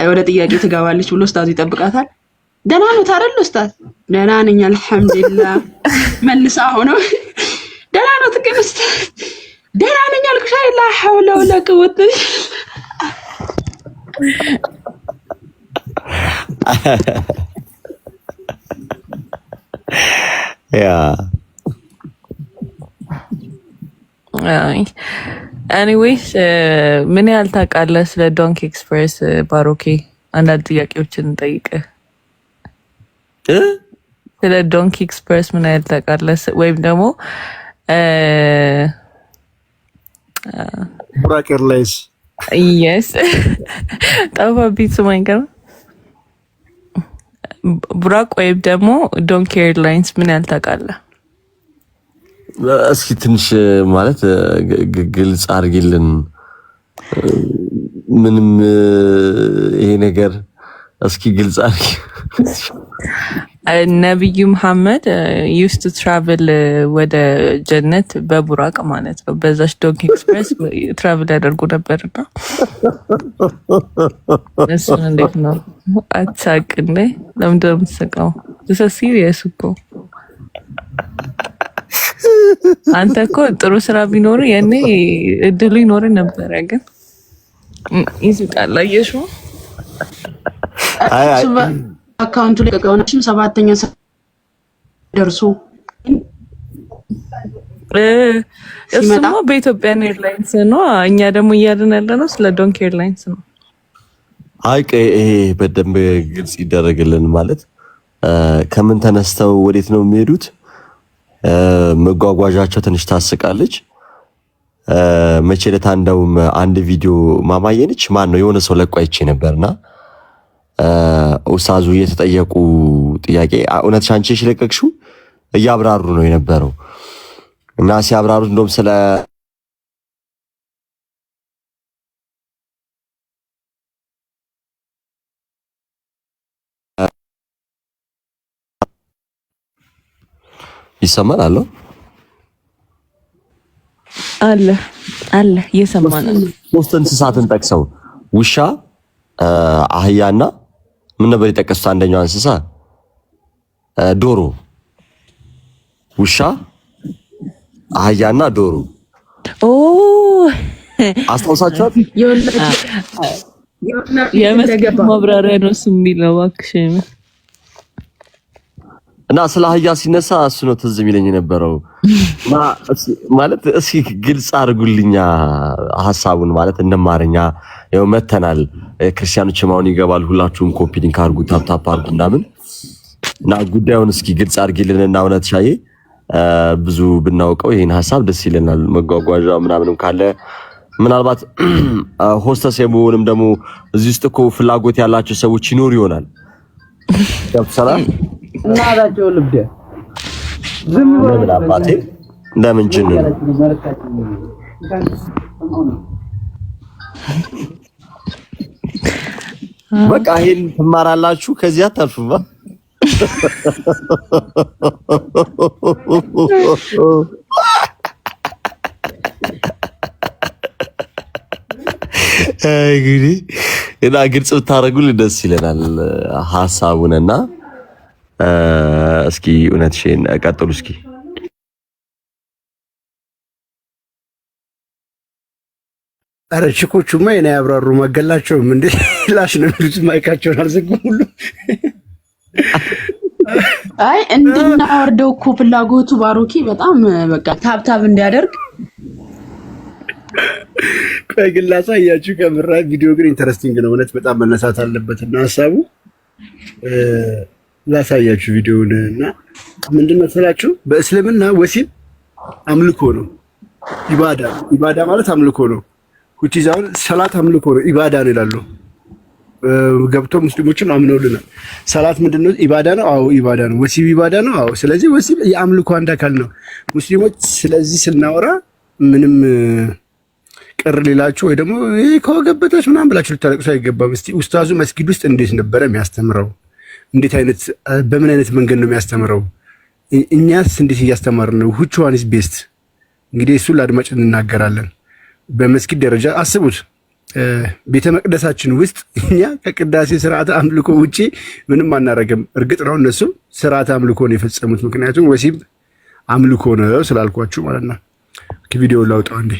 ወደ ጥያቄ ትገባለች ብሎ ኡስታዝ ይጠብቃታል። ደህና ኖት አይደል ኡስታዝ? ደህና ነኝ አልሐምዱሊላህ። መልሳ ሆኖ ደህና ኖት ግን ኡስታዝ? ደህና ነኝ አልኩሽ። ላ ሐውለ ወላ ቁወተ ያ ኤኒዌይስ ምን ያህል ታውቃለህ ስለ ዶንኪ ኤክስፕሬስ ባሮኬ? አንዳንድ ጥያቄዎችን እንጠይቅህ። ስለ ዶንኪ ኤክስፕሬስ ምን ያህል ታውቃለህ? ወይም ደግሞ ቡራቅ ኤርላይንስ የስ ጠፋብኝ ስማኝ ገና ቡራቅ ወይም ደግሞ ዶንኪ ኤርላይንስ ምን ያህል ታውቃለህ? እስኪ ትንሽ ማለት ግልጽ አድርጊልን። ምንም ይሄ ነገር እስኪ ግልጽ አድርጊ። ነብዩ መሐመድ used to travel ወደ ጀነት በቡራቅ ማለት ነው። በዛች ዶንኪ ኤክስፕሬስ ትራቭል ያደርጉ ነበርና እሱን እንዴት ነው አትሳቅ እንዴ? ለምንድን ነው የምትስቀው? this is serious እኮ አንተ እኮ ጥሩ ስራ ቢኖር ያኔ እድሉ ይኖር ነበር። ግን ይስቃል አየሽው። አይ አካውንቱ ላይ ከሆነችም 7ኛ ደርሶ እሱማ በኢትዮጵያ ኤርላይንስ ነው። እኛ ደግሞ እያልን ያለነው ስለ ዶንኪ ኤርላይንስ ነው። አይ ይሄ በደንብ ግልጽ ይደረግልን ማለት ከምን ተነስተው ወዴት ነው የሚሄዱት? መጓጓዣቸው ትንሽ ታስቃለች። መቼ ለታ እንደውም አንድ ቪዲዮ ማማየነች ማን ነው የሆነ ሰው ለቋ አይቼ ነበርና ኡስታዙ እየተጠየቁ ጥያቄ እውነት ሻንቺ ለቀቅሽው እያብራሩ ነው የነበረው እና ሲያብራሩ እንደውም ስለ ይሰማል አለ እየሰማን ነው። ሶስት እንስሳትን ጠቅሰው ውሻ፣ አህያና ምን ነበር የጠቀሱት? አንደኛው እንስሳ ዶሮ። ውሻ፣ አህያና ዶሮ። አስታውሳችኋል? የመስገድ ማብራሪያ ነው እሱ የሚለው እባክሽ። እና ስለ አህያ ሲነሳ እሱ ነው ትዝ የሚለኝ የነበረው። ማለት እስኪ ግልጽ አድርጉልኛ ሐሳቡን ማለት እንደማረኛ ያው መተናል። ክርስቲያኖች ማውን ይገባል። ሁላችሁም ኮፒ ሊንክ አድርጉ፣ ታፕ አድርጉ ምናምን እና ጉዳዩን እስኪ ግልጽ አድርጊልንና እውነት ሻዬ ብዙ ብናውቀው ይሄን ሐሳብ ደስ ይለናል። መጓጓዣ ምናምንም ካለ ምናልባት ሆስተስ የመሆንም ደግሞ እዚህ ውስጥ እኮ ፍላጎት ያላቸው ሰዎች ይኖር ይሆናል። ሰላም እናታቸው ልብደ ዝም ብሎ አባቴ ለምን ጅን በቃ ይሄን ትማራላችሁ ከዚህ አታልፉማ። እንግዲህ እና ግልጽ ብታደርጉልን ደስ ይለናል ሐሳቡንና እስኪ እውነትሽን ቀጥሉ እስኪ። አረ ቺኮቹማ የኔ ያብራሩ ማገላቸውም እንዴ ላሽ ነው ልጅ ማይካቸውን አልዘጉም ሁሉ። አይ እንድናወርደው እኮ ፍላጎቱ ባሮኪ በጣም በቃ ታብታብ እንዲያደርግ ቆይ ግን ላሳያችሁ። ከምራ ቪዲዮ ግን ኢንተረስቲንግ ነው እውነት በጣም መነሳት አለበትና ሐሳቡ ላሳያችሁ ቪዲዮውን እና ምንድነው መሰላችሁ በእስልምና ወሲብ አምልኮ ነው፣ ኢባዳ ማለት አምልኮ ነው። ሁቲዛውን ሰላት አምልኮ ነው፣ ኢባዳ ነው ይላሉ። ገብቶ ሙስሊሞችም አምነውልናል። ሰላት ምንድነው? ኢባዳ ነው። አዎ ኢባዳ ነው። ወሲብ ኢባዳ ነው። አዎ። ስለዚህ ወሲብ የአምልኮ አንድ አካል ነው። ሙስሊሞች ስለዚህ ስናወራ ምንም ቅር ሌላችሁ ወይ ደግሞ ይሄ ከወገበታች ምናምን ብላችሁ ልታለቅሱ አይገባም። እስቲ ኡስታዙ መስጊድ ውስጥ እንዴት ነበረ የሚያስተምረው? እንዴት አይነት በምን አይነት መንገድ ነው የሚያስተምረው? እኛስ እንዴት እያስተማርን ነው? which one is best? እንግዲህ እሱን ለአድማጭ እንናገራለን። በመስጊድ ደረጃ አስቡት። ቤተ መቅደሳችን ውስጥ እኛ ከቅዳሴ ስርዓት አምልኮ ውጪ ምንም አናረግም። እርግጥ ነው እነሱ ስርዓት አምልኮ ነው የፈጸሙት፣ ምክንያቱም ወሲብ አምልኮ ነው ስላልኳችሁ ማለት ነው። ቪዲዮ ላውጣው እንዴ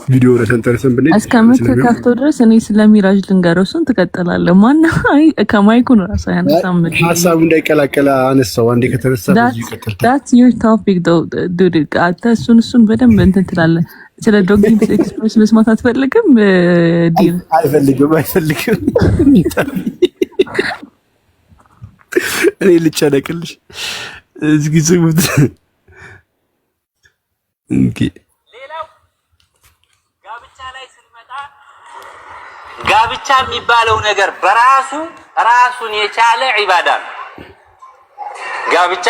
ቪዲዮ ለተንተርሰን ብንል እስከምትከፍተው ድረስ እኔ ስለሚራጅ ልንገረው። እሱን ትቀጥላለህ። ማን አይ ከማይኩን ራሱ ያነሳም ሀሳቡ እንዳይቀላቀላ አነሳው። አንዴ ከተነሳ ብዙ ይቀጥል። that's your topic though dude። አንተ እሱን በደንብ እንትን ትላለህ። ስለ ዶጊ ኤክስፕሬስ መስማት አትፈልግም? ዲል አይፈልግም። እኔ ልጨነቅልሽ እስኪ ስሙት እንኪ ጋብቻ የሚባለው ነገር በራሱ ራሱን የቻለ ዒባዳ ነው። ጋብቻ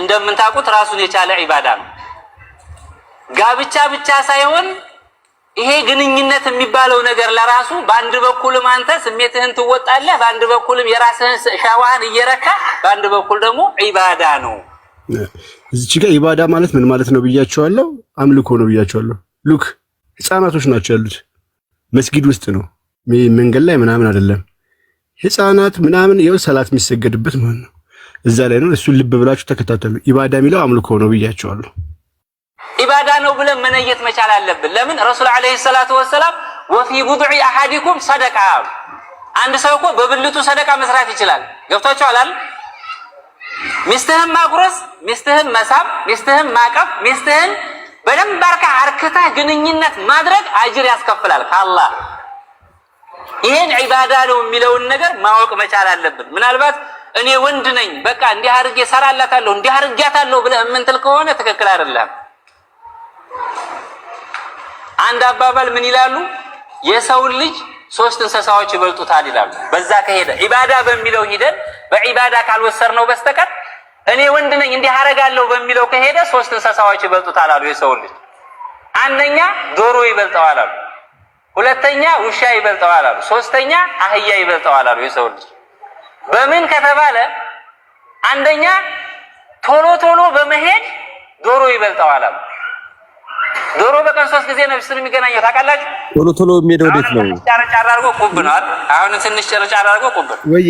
እንደምንታውቁት ራሱን የቻለ ዒባዳ ነው። ጋብቻ ብቻ ሳይሆን ይሄ ግንኙነት የሚባለው ነገር ለራሱ በአንድ በኩልም አንተ ስሜትህን ትወጣለህ፣ በአንድ በኩልም የራስህን ሻዋህን እየረካ፣ በአንድ በኩል ደግሞ ዒባዳ ነው። እዚች ጋር ዒባዳ ማለት ምን ማለት ነው ብያቸዋለሁ። አምልኮ ነው ብያቸዋለሁ። ሉክ ህፃናቶች ናቸው ያሉት መስጊድ ውስጥ ነው፣ መንገድ ላይ ምናምን አይደለም። ህፃናት ምናምን ይኸው ሰላት የሚሰገድበት ማለት ነው፣ እዛ ላይ ነው። እሱን ልብ ብላችሁ ተከታተሉ። ዒባዳ የሚለው አምልኮ ነው ብያቸዋለሁ። ዒባዳ ነው ብለን መነየት መቻል አለብን። ለምን ረሱል አለይሂ ሰላቱ ወሰላም ወፊ ቡድዒ አሐዲኩም ሰደቃ፣ አንድ ሰው እኮ በብልቱ ሰደቃ መስራት ይችላል። ገብቷችኋል አይደል? ሚስትህን ማጉረስ፣ ሚስትህን መሳብ፣ ሚስትህን ማቀፍ፣ ሚስትህን በደንብ አርክተህ ግንኙነት ማድረግ አጅር ያስከፍላል ከአላህ። ይሄን ዒባዳ ነው የሚለውን ነገር ማወቅ መቻል አለብን። ምናልባት እኔ ወንድ ነኝ በቃ እንዲህ አድርጌ ሰራላታለሁ እንዲህ አድርጊያታለሁ ብለህ የምንትል ከሆነ ትክክል አይደለም። አንድ አባባል ምን ይላሉ? የሰው ልጅ 3 እንስሳዎች ይበልጡታል ይላሉ። በዛ ከሄደ ዒባዳ በሚለው ሂደን በዒባዳ ካልወሰርነው በስተቀር እኔ ወንድ ነኝ እንዲህ አደርጋለሁ በሚለው ከሄደ 3 እንስሳዎች ይበልጡታል አሉ የሰው ልጅ። አንደኛ ዶሮ ይበልጠዋል አሉ፣ ሁለተኛ ውሻ ይበልጠዋል አሉ፣ ሶስተኛ አህያ ይበልጠዋል አሉ የሰው ልጅ። በምን ከተባለ አንደኛ ቶሎ ቶሎ በመሄድ ዶሮ ይበልጠዋል አሉ። ዶሮ በቀን 3 ጊዜ ነው ስር የሚገናኘው ታውቃላችሁ? ቶሎ ቶሎ የሚሄደው ወዴት ነው? ጫር አድርጎ ቁብ ነው አይደል? አሁን ትንሽ ጫር አድርጎ ቁብ ነው ወይ?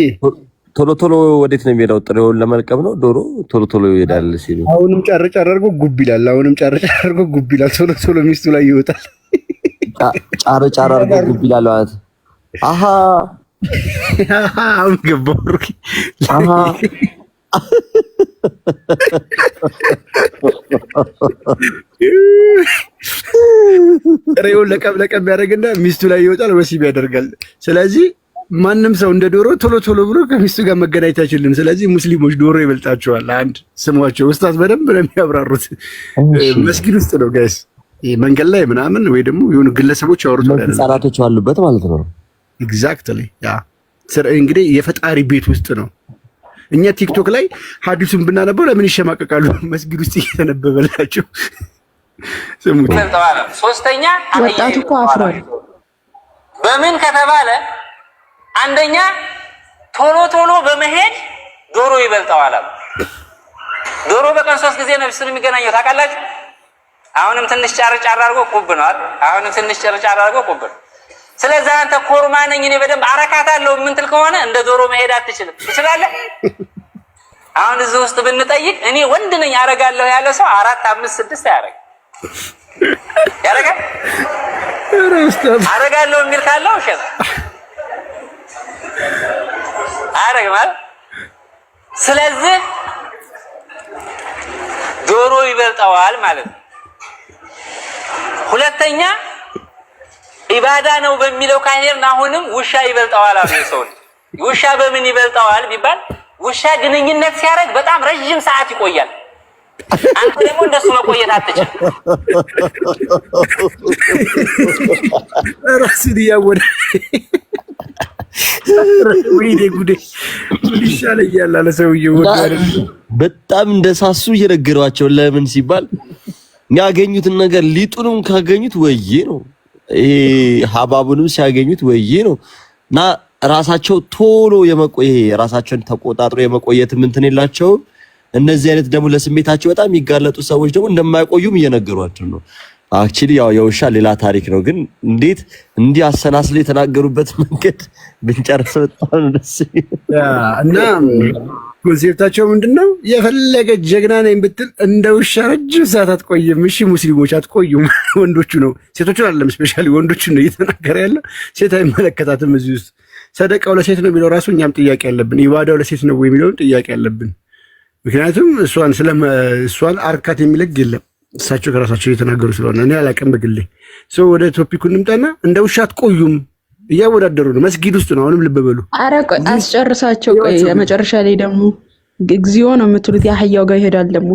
ቶሎ ቶሎ ወዴት ነው የሚሄደው? ጥሬውን ለመልቀም ነው ዶሮ ቶሎ ቶሎ ይሄዳል ሲሉ፣ አሁንም ጫር አድርጎ ጉብ ይላል። አሁንም ጫር አድርጎ ጉብ ይላል። ቶሎ ቶሎ ሚስቱ ላይ ይወጣል። ጫር አድርጎ ጉብ ይላል ማለት አሃ አሁን ገባሁ። ሩኪ አሃ ጥሬውን ለቀም ያደርግና ሚስቱ ላይ ይወጣል፣ ወሲብ ያደርጋል። ስለዚህ ማንም ሰው እንደ ዶሮ ቶሎ ቶሎ ብሎ ከሚስቱ ጋር መገናኘት አይችልም። ስለዚህ ሙስሊሞች ዶሮ ይበልጣቸዋል። አንድ ስሟቸው ኡስታዝ በደንብ ነው የሚያብራሩት። መስጊድ ውስጥ ነው ጋይስ፣ መንገድ ላይ ምናምን ወይ ደግሞ የሆኑ ግለሰቦች ያወሩት ህጻናቶች አሉበት ማለት ነው። ኤግዛክትሊ ያ እንግዲህ የፈጣሪ ቤት ውስጥ ነው። እኛ ቲክቶክ ላይ ሐዲሱን ብናነበው ለምን ይሸማቀቃሉ? መስጊድ ውስጥ እየተነበበላቸው ስሙት። ሶስተኛ ወጣቱ እኮ አፍሯል። በምን ከተባለ አንደኛ ቶሎ ቶሎ በመሄድ ዶሮ ይበልጠዋል አሉ። ዶሮ በቀን 3 ጊዜ ነው ስር የሚገናኘው ታውቃላችሁ? አሁንም ትንሽ ጫር አድርጎ ቁብ ነው አይደል? አሁንም ትንሽ ጫር አድርጎ ቁብ ነው። ስለዚህ አንተ ኮርማ ነኝ እኔ በደንብ አረካታለሁ የምንትል ከሆነ እንደ ዶሮ መሄድ አትችልም። ትችላለህ? አሁን እዚህ ውስጥ ብንጠይቅ እኔ ወንድ ነኝ አረጋለሁ ያለ ሰው 4 5 6 ያረጋል። አረጋለሁ የሚል ካለው እሸት አረጋል። ስለዚህ ዶሮ ይበልጠዋል ማለት ነው። ሁለተኛ ኢባዳ ነው በሚለው ካሄድን አሁንም ውሻ ይበልጠዋል አሉ የሰው ልጅ። ውሻ በምን ይበልጠዋል ቢባል ውሻ ግንኙነት ሲያደርግ በጣም ረጅም ሰዓት ይቆያል። አንተ ደግሞ እንደሱ መቆየት አትችል። ራስን ያወደ ወይኔ ጉዴ ይሻለኛል አለ ሰውዬው። በጣም እንደሳሱ እየነገሯቸው ለምን ሲባል ያገኙትን ነገር ሊጡንም ካገኙት ወዬ ነው፣ ይሄ ሀባቡንም ሲያገኙት ወዬ ነው። እና ራሳቸው ቶሎ ራሳቸውን ተቆጣጥሮ የመቆየት እንትን የላቸውም። እነዚህ አይነት ደግሞ ለስሜታቸው በጣም የሚጋለጡ ሰዎች ደግሞ እንደማይቆዩም እየነገሯቸው ነው። አክቹሊ ያው የውሻ ሌላ ታሪክ ነው፣ ግን እንዴት እንዲህ አሰናስለው የተናገሩበት መንገድ ብንጨርስ በጣም ደስ እና ኮንሴፕታቸው ምንድነው? የፈለገ ጀግና ነኝ ብትል እንደ ውሻ ረጅም ሰዓት አትቆይም። እሺ ሙስሊሞች አትቆዩም። ወንዶቹ ነው፣ ሴቶቹን አይደለም። ስፔሻሊ ወንዶቹ ነው እየተናገረ ያለው። ሴት አይመለከታትም። እዚህ ውስጥ ሰደቃው ለሴት ነው የሚለው ራሱ እኛም ጥያቄ ያለብን፣ ኢባዳው ለሴት ነው የሚለውን ጥያቄ ያለብን። ምክንያቱም እሷን አርካት የሚለግ የለም። እሳቸው ከራሳቸው እየተናገሩ ስለሆነ እኔ አላውቅም በግሌ። ወደ ቶፒኩ እንምጣና እንደ ውሻ አትቆዩም እያወዳደሩ ነው። መስጊድ ውስጥ ነው። አሁንም ልብ በሉ። ኧረ አስጨርሳቸው። ቆይ የመጨረሻ ላይ ደግሞ እግዚኦ ነው የምትሉት የአህያው ጋር ይሄዳል ደግሞ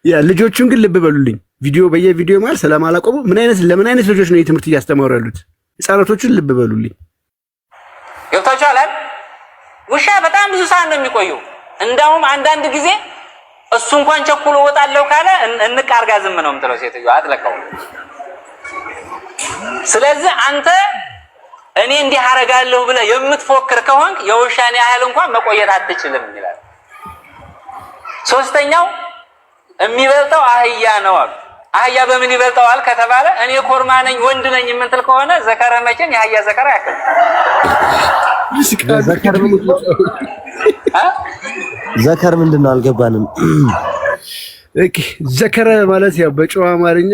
ያ ልጆቹን ግን ልብ በሉልኝ። ቪዲዮ በየቪዲዮ ማለት ስለማላቆሙ ለምን አይነት ልጆች ነው የትምህርት እያስተማሩ ያሉት? ህፃናቶቹን ልብ በሉልኝ። ገብታችኋል? ውሻ በጣም ብዙ ሰዓት ነው የሚቆየው። እንዳውም አንዳንድ ጊዜ እሱ እንኳን ቸኩሎ ወጣለው ካለ እንቃርጋ ዝም ነው የምትለው ሴትዮዋ። አትለቀው ስለዚህ አንተ እኔ እንዲህ አረጋለሁ ብለህ የምትፎክር ከሆንክ የውሻን ያህል እንኳን መቆየት አትችልም ይላል። ሶስተኛው የሚበልጠው አህያ ነው አሉ። አህያ በምን ይበልጠዋል ከተባለ እኔ ኮርማ ነኝ ወንድ ነኝ የምትል ከሆነ ዘከረ መቼም የአህያ ዘከረ ያክል ዘከር ምንድን ነው አልገባንም። ኦኬ ዘከረ ማለት ያው በጨዋ አማርኛ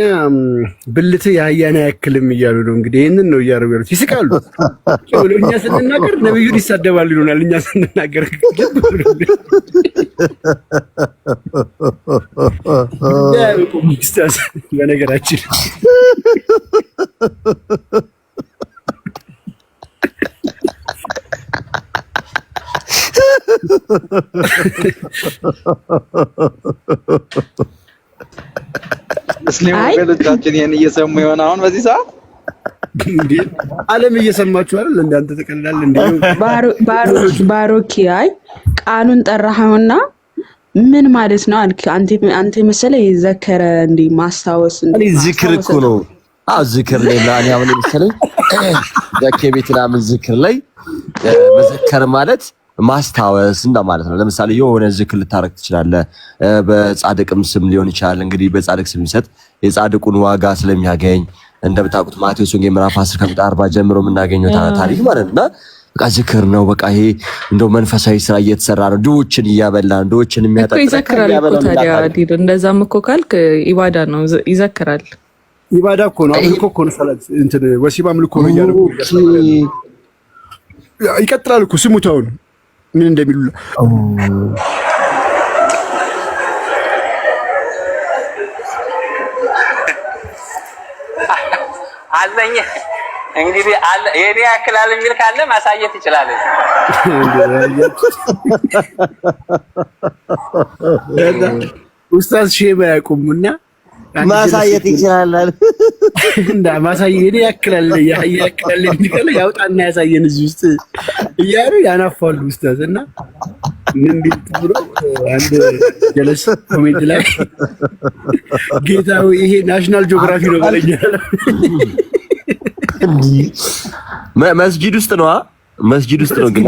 ብልት የአህያን አያክልም እያሉ ነው። እንግዲህ ይሄንን ነው እያረበሩት ይስቃሉ። እኛ ስንናገር ነብዩን ይሳደባሉ ይሉናል። እኛ ስንናገር በነገራችን ሙስሊም ወገኖቻችን ይሄን እየሰሙ ይሆን አሁን በዚህ ሰዓት? እንዴ ዓለም እየሰማችሁ አይደል? እንዳንተ ተቀላል እንዴ ባሮኪ አይ ቃሉን ጠራኸውና ምን ማለት ነው አልክ? አንተ መሰለ የዘከረ እንዴ ማስታወስ እንዴ ዝክር እኮ ነው። አዎ ዝክር ላይ ማን ያው መሰለኝ ዘከቤትና ምን ዝክር ላይ መዘከር ማለት ማስታወስ እንደማለት ነው። ለምሳሌ የሆነ ዝክር ልታረክ ትችላለህ። በጻድቅም ስም ሊሆን ይችላል። እንግዲህ በጻድቅ ስም ይሰጥ የጻድቁን ዋጋ ስለሚያገኝ እንደምታውቁት ማቴዎስ ወንጌል ምዕራፍ 10 ከቁጥር 40 ጀምሮ የምናገኘው ታሪክ ማለት ነውና በቃ ዝክር ነው። በቃ ይሄ እንደው መንፈሳዊ ስራ እየተሰራ ነው። ድሆችን እያበላን ድሆችን የሚያጠጣ ይዘክራል እኮ ታዲያ አይደል? እንደዛም እኮ ካልክ ኢባዳ ነው ይዘክራል። ኢባዳ እኮ ነው። አምልኮ እኮ ነው። ሰላት እንትን ወሲብ አምልኮ ነው እያሉ ይቀጥላል እኮ ስሙት አሁን ምን እንደሚሉ አለኝ። እንግዲህ አለ የኔ ያክላል የሚል ካለ ማሳየት ይችላል። ኡስታዝ ሼባ ያቁምና ማሳየት ይችላል እንዳ ማሳየት የኔ ያክላል ያክላል እንዲከለ ያውጣና ያሳየን እዚህ ውስጥ እያሉ ያናፋሉ ኡስታዝ እና ምን ቢት ብሎ አንድ ጀለስ ኮሜንት ላይ ጌታው ይሄ ናሽናል ጂኦግራፊ ነው ባለኛል። መስጊድ ውስጥ ነው መስጊድ ውስጥ ነው ግን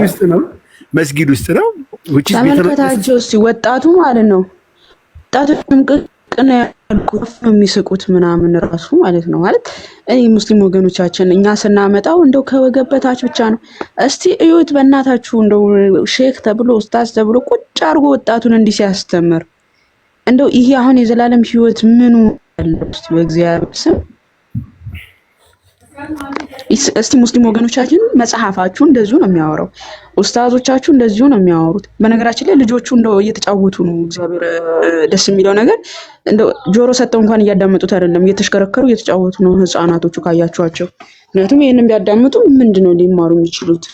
መስጊድ ውስጥ ነው ተመልከታቸው እስቲ ወጣቱ ማለት ነው። ወጣቱም ቅና ያልኩት የሚስቁት ምናምን ራሱ ማለት ነው። ማለት እኔ ሙስሊም ወገኖቻችን እኛ ስናመጣው እንደው ከወገብ በታች ብቻ ነው። እስቲ እዩት በእናታችሁ እንደው ሼክ ተብሎ ኡስታዝ ተብሎ ቁጭ አድርጎ ወጣቱን እንዲህ ሲያስተምር እንደው ይሄ አሁን የዘላለም ህይወት ምኑ ያለው በእግዚአብሔር ስም እስቲ ሙስሊም ወገኖቻችን መጽሐፋችሁ እንደዚሁ ነው የሚያወራው። ኡስታዞቻችሁ እንደዚሁ ነው የሚያወሩት። በነገራችን ላይ ልጆቹ እንደው እየተጫወቱ ነው። እግዚአብሔር ደስ የሚለው ነገር እንደው ጆሮ ሰጠው እንኳን እያዳመጡት አይደለም፣ እየተሽከረከሩ እየተጫወቱ ነው ህፃናቶቹ ካያችኋቸው። ምክንያቱም ይሄንን ቢያዳምጡ ምንድነው ሊማሩ የሚችሉት?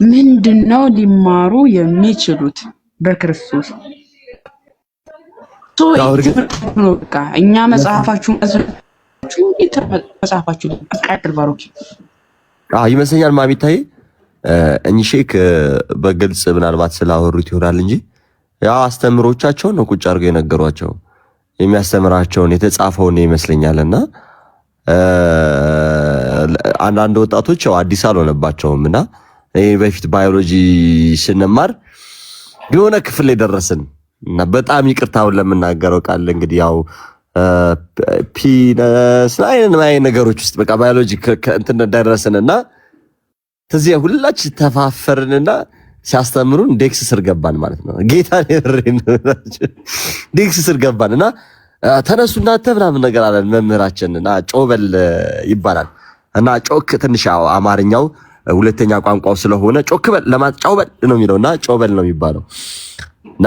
ምንድነው ሊማሩ የሚችሉት? በክርስቶስ በቃ እኛ መጽሐፋችሁን መጽሐፋችሁ አቃጥል ባሮኪ ይመስለኛል ማሚታይ እኚህ ሼክ በግልጽ ምናልባት ስላወሩት ይሆናል እንጂ ያው አስተምሮቻቸውን ነው ቁጭ አድርገው የነገሯቸው የሚያስተምራቸውን የተጻፈውን ይመስለኛልና አንዳንድ ወጣቶች ያው አዲስ አልሆነባቸውምና በፊት ባዮሎጂ ስንማር የሆነ ክፍል ላይ ደረስን እና በጣም ይቅርታውን ለምናገረው ቃል እንግዲህ ያው ፒነስ ላይ ነገሮች ውስጥ በቃ ባዮሎጂ እንትን ደረስንና ተዚያ ሁላችን ተፋፈርንና ሲያስተምሩን ዴክስ ስር ገባን ማለት ነው። ጌታ ነርን ዴክስ ስር ገባንና ተነሱና ተብላም ነገር አለን መምህራችንና ጮበል ይባላል እና ጮክ ትንሽ አማርኛው ሁለተኛ ቋንቋው ስለሆነ ጮክ በል ለማጫውበል ነው የሚለውና ጮበል ነው የሚባለው እና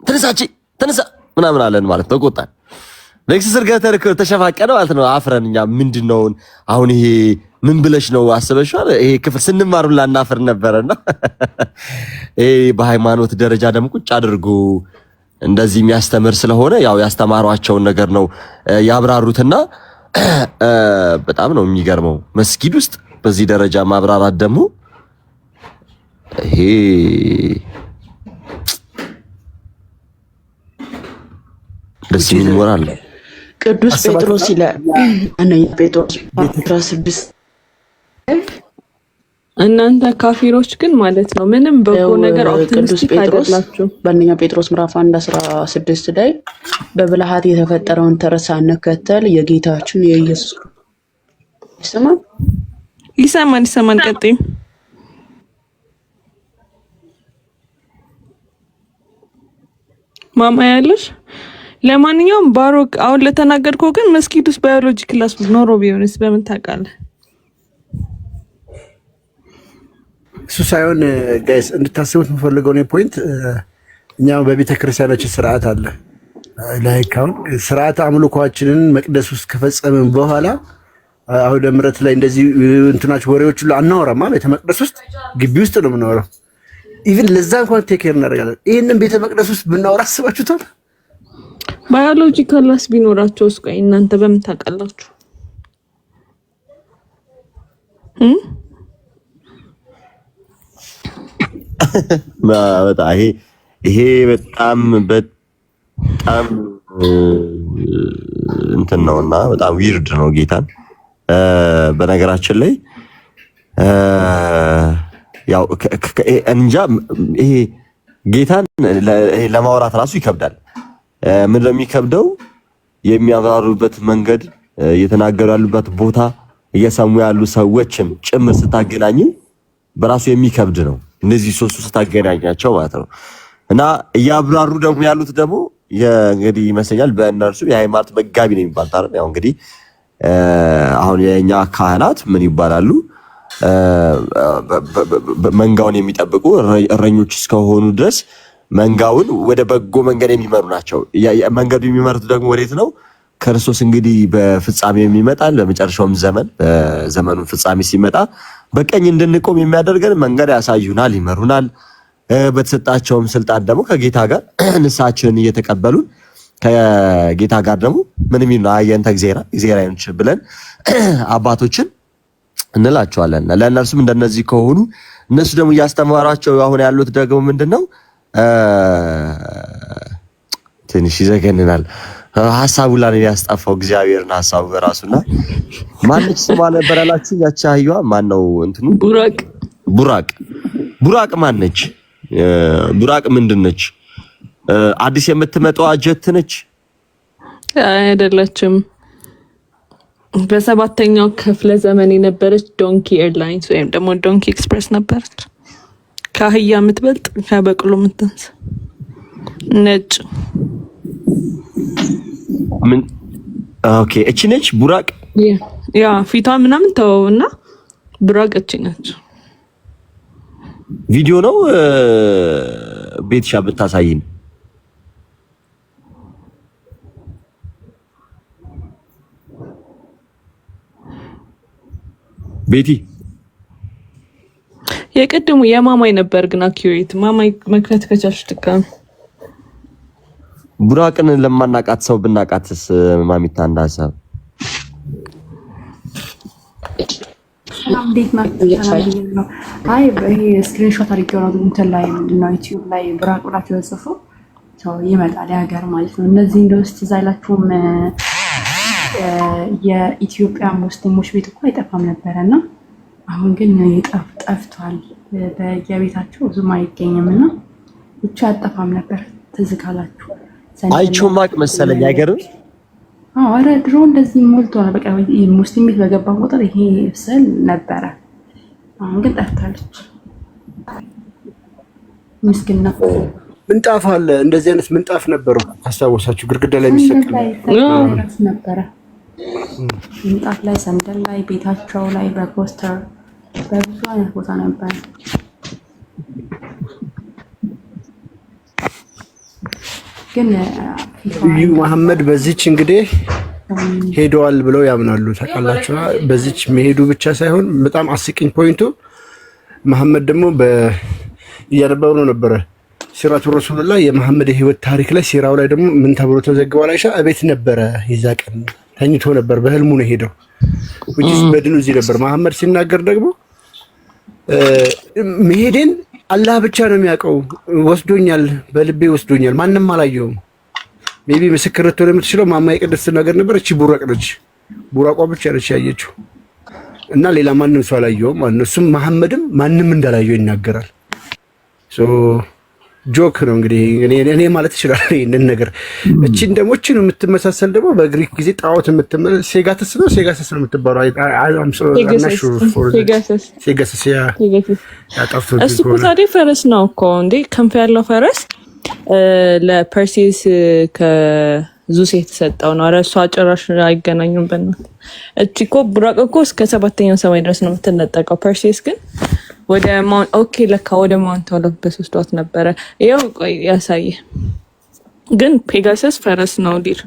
ተነሳች ተነሳ ምናምን አለን ማለት ነው። ቆጣን ዴክስ ስር ገብተን ተሸፋቀነ ማለት ነው። አፍረንኛ ምንድነው አሁን ይሄ ምን ብለሽ ነው አስበሽዋል? ይሄ ክፍል ስንማር ሁላ እናፍር ነበርና በሃይማኖት ደረጃ ደግሞ ቁጭ አድርጎ እንደዚህ የሚያስተምር ስለሆነ ያው ያስተማሯቸውን ነገር ነው ያብራሩትና በጣም ነው የሚገርመው። መስጊድ ውስጥ በዚህ ደረጃ ማብራራት ደግሞ ይሄ ደስ የሚል ሞራል ነው። ቅዱስ ጴጥሮስ ይላል አንደኛ ጴጥሮስ 16 እናንተ ካፊሮች ግን ማለት ነው ምንም በጎ ነገር ኦፕቲሚስቲክ አይደላችሁ። በአንደኛ ጴጥሮስ ምዕራፍ 1:16 ላይ በብልሃት የተፈጠረውን ተረት ሳንከተል የጌታችን የኢየሱስ ይሰማል ቀጥይ ማማ ያለሽ ለማንኛውም ባሮክ አሁን ለተናገርከው ግን መስጊድ ውስጥ ባዮሎጂ ክላስ ኖሮ ቢሆንስ በምን ታውቃለህ? እሱ ሳይሆን ጋይስ እንድታስቡት የምፈልገው ነው ፖይንት እኛ በቤተ ክርስቲያናችን ስርዓት አለ ላይክ አሁን ስርዓት አምልኮአችንን መቅደስ ውስጥ ከፈጸምን በኋላ አሁን ምሕረት ላይ እንደዚህ እንትናች ወሬዎች ሁሉ አናወራማ ቤተ መቅደስ ውስጥ ግቢ ውስጥ ነው የምናወራው ኢቭን ለዛ እንኳን ቴክ ኬር እናደርጋለን ይሄንን ቤተ መቅደስ ውስጥ ብናወራ አስባችሁታል ባዮሎጂ ክላስ ቢኖራቸው እስኪ እናንተ በምን ታውቃላችሁ በጣም ይሄ በጣም እንትን ነውና በጣም ዊርድ ነው ጌታን በነገራችን ላይ ያው እንጃ ይሄ ጌታን ለማውራት ራሱ ይከብዳል ምን እንደሚከብደው የሚያብራሩበት መንገድ እየተናገሩ ያሉበት ቦታ እየሰሙ ያሉ ሰዎችም ጭምር ስታገናኙ በራሱ የሚከብድ ነው እነዚህ ሶስቱ ስታገናኛቸው ማለት ነው እና እያብራሩ ደግሞ ያሉት ደግሞ እንግዲህ ይመስለኛል በእነርሱ የሃይማኖት መጋቢ ነው የሚባሉት አይደል ያው እንግዲህ አሁን የኛ ካህናት ምን ይባላሉ መንጋውን የሚጠብቁ እረኞች እስከሆኑ ድረስ መንጋውን ወደ በጎ መንገድ የሚመሩ ናቸው መንገዱ የሚመሩት ደግሞ ወዴት ነው ክርስቶስ እንግዲህ በፍጻሜ የሚመጣል በመጨረሻውም ዘመኑ ፍጻሜ ሲመጣ በቀኝ እንድንቆም የሚያደርገን መንገድ ያሳዩናል ይመሩናል በተሰጣቸውም ስልጣን ደግሞ ከጌታ ጋር ንስሐችንን እየተቀበሉ ከጌታ ጋር ደግሞ ምንም ይሁን አየንተ እግዚአብሔርንች ብለን አባቶችን እንላቸዋለን ለእነርሱም እንደነዚህ ከሆኑ እነሱ ደግሞ እያስተማራቸው አሁን ያሉት ደግሞ ምንድነው ትንሽ ይዘገንናል ሐሳቡ ላይ ያስጣፋው እግዚአብሔርን ሐሳቡ በራሱና ማንች ስሟ ነበር ያላችሁ ያቺ አህያዋ ማን ነው እንትኑ ቡራቅ ማነች ቡራቅ ምንድነች አዲስ የምትመጣው አጀት ነች አይደለችም በሰባተኛው ክፍለ ዘመን የነበረች ዶንኪ ኤርላይንስ ወይም ደግሞ ዶንኪ ኤክስፕረስ ነበረች ከአህያ የምትበልጥ ከበቅሎ የምትንስ ነጭ ምን ኦኬ እቺ ነች ቡራቅ ያ ፊቷ ምናምን ተወውና ቡራቅ እቺ ነች ቪዲዮ ነው ቤትሻ ብታሳይን ቤቲ የቀደሙ የማማይ ነበር ግን አኪዩሬት ማማይ መክፈት ከቻልሽ ድጋሚ ቡራቅን ለማናቃት ሰው ብናቃትስ ማሚታ እንዳሰብ እንዴት ነው አይ ይሄ ስክሪንሾት አድርጌው ነው እንትን ላይ ነው ዩቲዩብ ላይ ቡራቅ ብላችሁ ጽፉ ሰው ይመጣል ያገር ማለት ነው እነዚህ እንደው እስቲ ዛይላችሁም የኢትዮጵያ ሙስሊሞች ቤት እኮ አይጠፋም ነበርና አሁን ግን ጠፍቷል በየቤታቸው ብዙም አይገኝምና ብቻ አጠፋም ነበር ትዝ ካላችሁ አይቾማቅ መሰለኝ አይገርም አረ ድሮ እንደዚህ ሞልቶ ነው በቃ ሙስሊም ቤት በገባ ቁጥር ይሄ ስል ነበረ አሁን ግን ጠፍታለች ምስኪና ምንጣፍ አለ እንደዚህ አይነት ምንጣፍ ነበረው አስታውሳችሁ ግርግዳ ላይ የሚሰቀል ነበረ ምንጣፍ ላይ ሰንደል ላይ ቤታቸው ላይ በፖስተር በብዙ አይነት ቦታ ነበር ግን መሐመድ በዚች እንግዲህ ሄደዋል ብለው ያምናሉ ታውቃላችሁ በዚች መሄዱ ብቻ ሳይሆን በጣም አስቂኝ ፖይንቱ መሐመድ ደግሞ እያነበበ ነው ነበረ ሲራቱ ረሱላህ የመሐመድ የህይወት ታሪክ ላይ ሲራው ላይ ደግሞ ምን ተብሎ ተዘግቧል አይሻ እቤት ነበረ ይዛ ቀን ተኝቶ ነበር በህልሙ ነው ሄደው ወይስ በድኑ እዚህ ነበር መሐመድ ሲናገር ደግሞ መሄድን አላህ ብቻ ነው የሚያውቀው ወስዶኛል በልቤ ወስዶኛል ማንንም አላየውም ሜቢ ምስክር ልትሆን የምትችለው ማማ የቅድስት ነገር ነበር። እቺ ቡራቅ ነች። ቡራቋ ብቻ ነች ያየችው እና ሌላ ማንም ሰው አላየውም። እሱም መሐመድም ማንም እንዳላየው ይናገራል። ሶ ጆክ ነው እንግዲህ እኔ ማለት ይችላል ይሄንን ነገር። እቺን ደግሞ እቺን የምትመሳሰል ደግሞ በግሪክ ጊዜ ጣዖት የምትመሳሰል ሴጋተስ ነው የምትባለው። ሴጋተስ ያጣፍቶ እሱ ታዲያ ፈረስ ነው እኮ እንዴ! ክንፍ ያለው ፈረስ ለፐርሲስ ከዙስ የተሰጠው ነው። እሷ ጭራሽ አይገናኙም። በእናትህ እቺ እኮ ቡራቅ እኮ እስከ 7ኛው ሰማይ ድረስ ነው የምትነጠቀው። ፐርሲስ ግን ወደ ማውንት ኦኬ፣ ለካ ወደ ማውንት ኦሎምፐስ ወስዷት ነበረ። ይኸው ቆይ ያሳየ። ግን ፔጋሰስ ፈረስ ነው ዲር።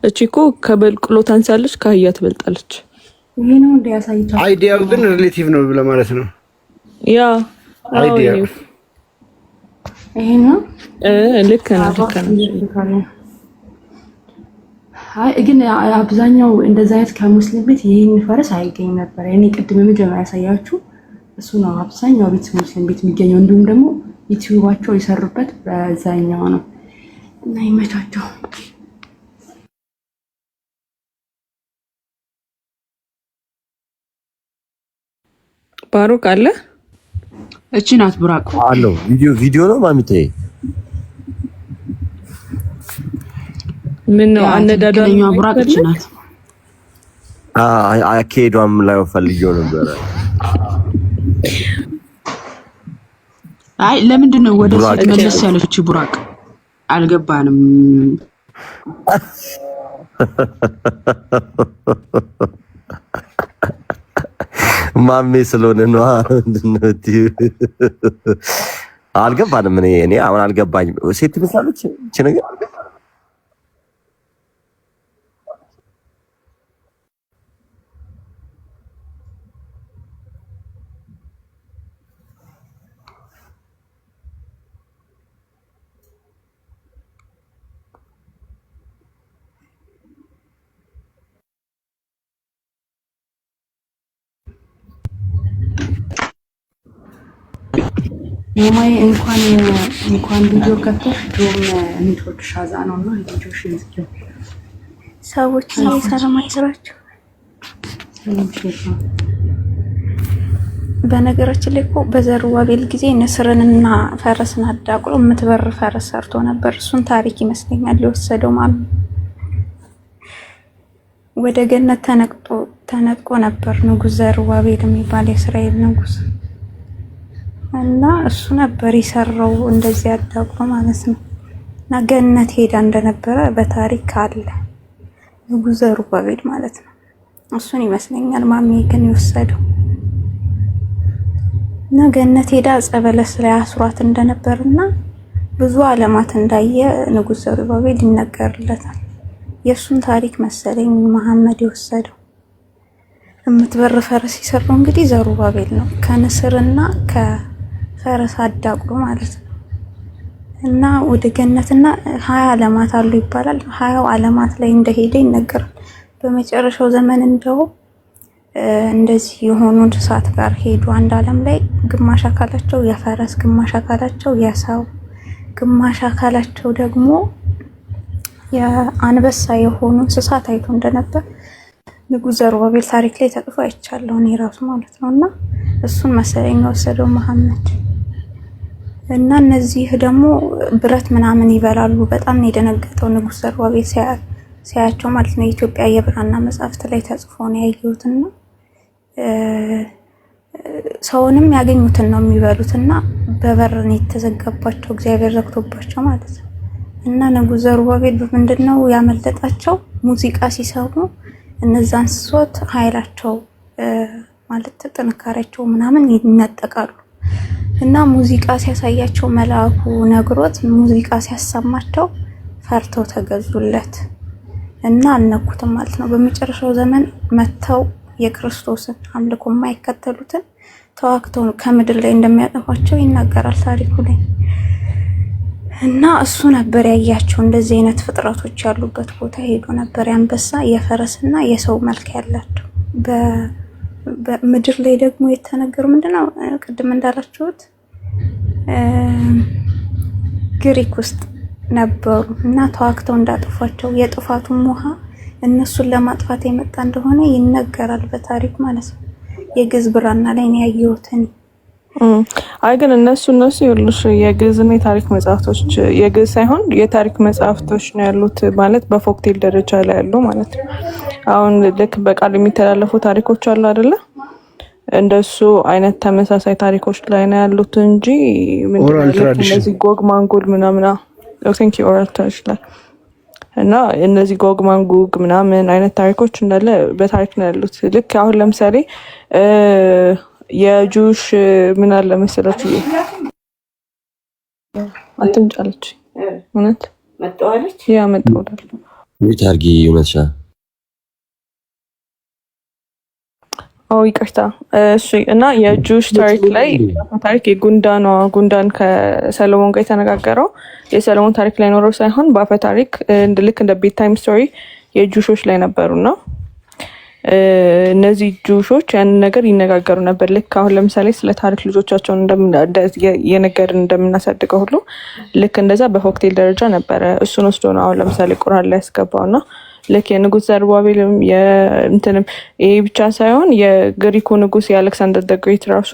እቺ እኮ ከበቅሎ ታንሳለች፣ ከአህያ ትበልጣለች። ይሄ ነው እንደ ያሳይቻለሁ። አይዲያው ግን ሪሌቲቭ ነው ለማለት ነው። ያ አይዲያው ይሄ ነው። ልክ ነው። አይ ግን አብዛኛው እንደዛ አይነት ከሙስሊም ቤት ይሄን ፈረስ አይገኝም ነበር። እኔ ቅድም መጀመሪያ ያሳያችሁ እሱ ነው አብዛኛው ቤት ሙስሊም ቤት የሚገኘው። እንዲሁም ደግሞ ዩቲዩባቸው የሰሩበት በዛኛው ነው እና ይመቻቸው። ባሩክ አለ። እቺ ናት ቡራቅ አለው። ቪዲዮ ነው ማሚቴ። ምን ነው አነዳዳኛው ቡራቅ እቺ ናት። አኬዷም ላይ ፈልጌው ነበር። አይ ለምንድን ነው ወደ ሴት መለስ ያለች ቡራቅ? አልገባንም። ማሜ ስለሆነ ነው አልገባንም። እኔ አሁን አልገባኝም። ሴት ትመስላለች እቺ ነገር። የማይ እንኳን ቪዲዮ ከተሽ ዶም ኔትወርክ ሻዛ ነውና ቪዲዮሽ ይዝጊው። ሰዎች ሰላማዊ ስራቸው። በነገራችን ላይ እኮ በዘሩባቤል ጊዜ ንስርንና ፈረስን አዳቅሎ የምትበር ፈረስ ሰርቶ ነበር። እሱን ታሪክ ይመስለኛል የወሰደው ማለት ወደ ገነት ተነጥቆ ነበር ንጉስ ዘሩባቤል የሚባል የእስራኤል ንጉስ እና እሱ ነበር የሰራው እንደዚህ አዳቅሎ ማለት ነው። እና ገነት ሄዳ እንደነበረ በታሪክ አለ ንጉስ ዘሩባቤል ማለት ነው። እሱን ይመስለኛል ማሚ ግን የወሰደው እና ገነት ሄዳ ጸበለስ ላይ አስሯት እንደነበርና ብዙ ዓለማት እንዳየ ንጉስ ዘሩባቤል ይነገርለታል። የሱን ታሪክ መሰለኝ መሐመድ የወሰደው። የምትበር ፈረስ የሰራው እንግዲህ ዘሩባቤል ነው ከንስርና ከፈረስ አዳቅሎ ማለት ነው። እና ወደ ገነትና 20 ዓለማት አሉ ይባላል። 20 ዓለማት ላይ እንደሄደ ይነገራል። በመጨረሻው ዘመን እንደው እንደዚህ የሆኑ እንስሳት ጋር ሄዱ። አንድ ዓለም ላይ ግማሽ አካላቸው የፈረስ፣ ግማሽ አካላቸው የሰው፣ ግማሽ አካላቸው ደግሞ የአንበሳ የሆኑ እንስሳት አይቶ እንደነበር ንጉስ ዘሩባቤል ታሪክ ላይ ተጽፎ አይቻለሁ እኔ ራሱ ማለት ነውና እሱን መሰለኝ ወሰደው መሐመድ። እና እነዚህ ደግሞ ብረት ምናምን ይበላሉ። በጣም ነው የደነገጠው ንጉስ ዘሩባቤል ሲያያቸው ማለት ነው። የኢትዮጵያ የብራና መጻሕፍት ላይ ተጽፎ ነው ያየሁትና ሰውንም ያገኙትን ነው የሚበሉትና በበር ነው የተዘጋባቸው እግዚአብሔር ዘግቶባቸው ማለት ነው። እና ንጉስ ዘሩባቤል ምንድነው ያመለጣቸው? ሙዚቃ ሲሰሙ እነዛ እንስሶት ኃይላቸው ማለት ጥንካሬያቸው ምናምን ይነጠቃሉ። እና ሙዚቃ ሲያሳያቸው መልአኩ ነግሮት ሙዚቃ ሲያሰማቸው ፈርተው ተገዙለት እና አልነኩትም ማለት ነው። በመጨረሻው ዘመን መተው የክርስቶስን አምልኮ የማይከተሉትን ተዋክተው ከምድር ላይ እንደሚያጠፋቸው ይናገራል ታሪኩ ላይ። እና እሱ ነበር ያያቸው እንደዚህ አይነት ፍጥረቶች ያሉበት ቦታ ሄዶ ነበር። የአንበሳ የፈረስና የሰው መልክ ያላቸው በምድር ላይ ደግሞ የተነገሩ ምንድነው ቅድም እንዳላችሁት ግሪክ ውስጥ ነበሩ እና ተዋክተው እንዳጠፏቸው የጥፋቱም ውሃ እነሱን ለማጥፋት የመጣ እንደሆነ ይነገራል በታሪክ ማለት ነው። የግዕዝ ብራና ላይ ነው ያየሁት። አይ ግን እነሱ ይሉሽ የግዕዝና የታሪክ መጽሐፍቶች የግዕዝ ሳይሆን የታሪክ መጽሐፍቶች ነው ያሉት ማለት በፎክቴል ደረጃ ላይ ያሉ ማለት ነው። አሁን ልክ በቃል የሚተላለፉ ታሪኮች አሉ አይደለ? እንደሱ አይነት ተመሳሳይ ታሪኮች ላይ ነው ያሉት እንጂ እነዚህ ጎግ ማንጉል ምናምን ቲንክ ኦራል ትራዲሽን እና እነዚህ ጎግ ማንጉግ ምናምን አይነት ታሪኮች እንዳለ በታሪክ ነው ያሉት። ልክ አሁን ለምሳሌ የጁሽ ምን አለ መሰላችሁ አትምጫለች እውነት መጣዋለች መጣውዳል ዊታርጊ እውነትሻ ይቅርታ እሺ። እና የጁሽ ታሪክ ጉንዳን ከሰሎሞን ጋር የተነጋገረው የሰሎሞን ታሪክ ላይ ኖረው ሳይሆን በአፈ ታሪክ ልክ እንደ ቤት ታይም ስቶሪ የጁሾች ላይ ነበሩና እነዚህ ጁሾች ያንን ነገር ይነጋገሩ ነበር። ልክ አሁን ለምሳሌ ስለ ታሪክ ልጆቻቸውን የነገርን እንደምናሳድገው ሁሉ ልክ እንደዛ በፎክቴል ደረጃ ነበረ። እሱን ወስዶ ነው አሁን ለምሳሌ ቁርአን ላይ ያስገባውና ልክ የንጉስ ዘሩባቤልም የእንትንም ይሄ ብቻ ሳይሆን የግሪኩ ንጉስ የአሌክሳንደር ዘ ግሬት ራሱ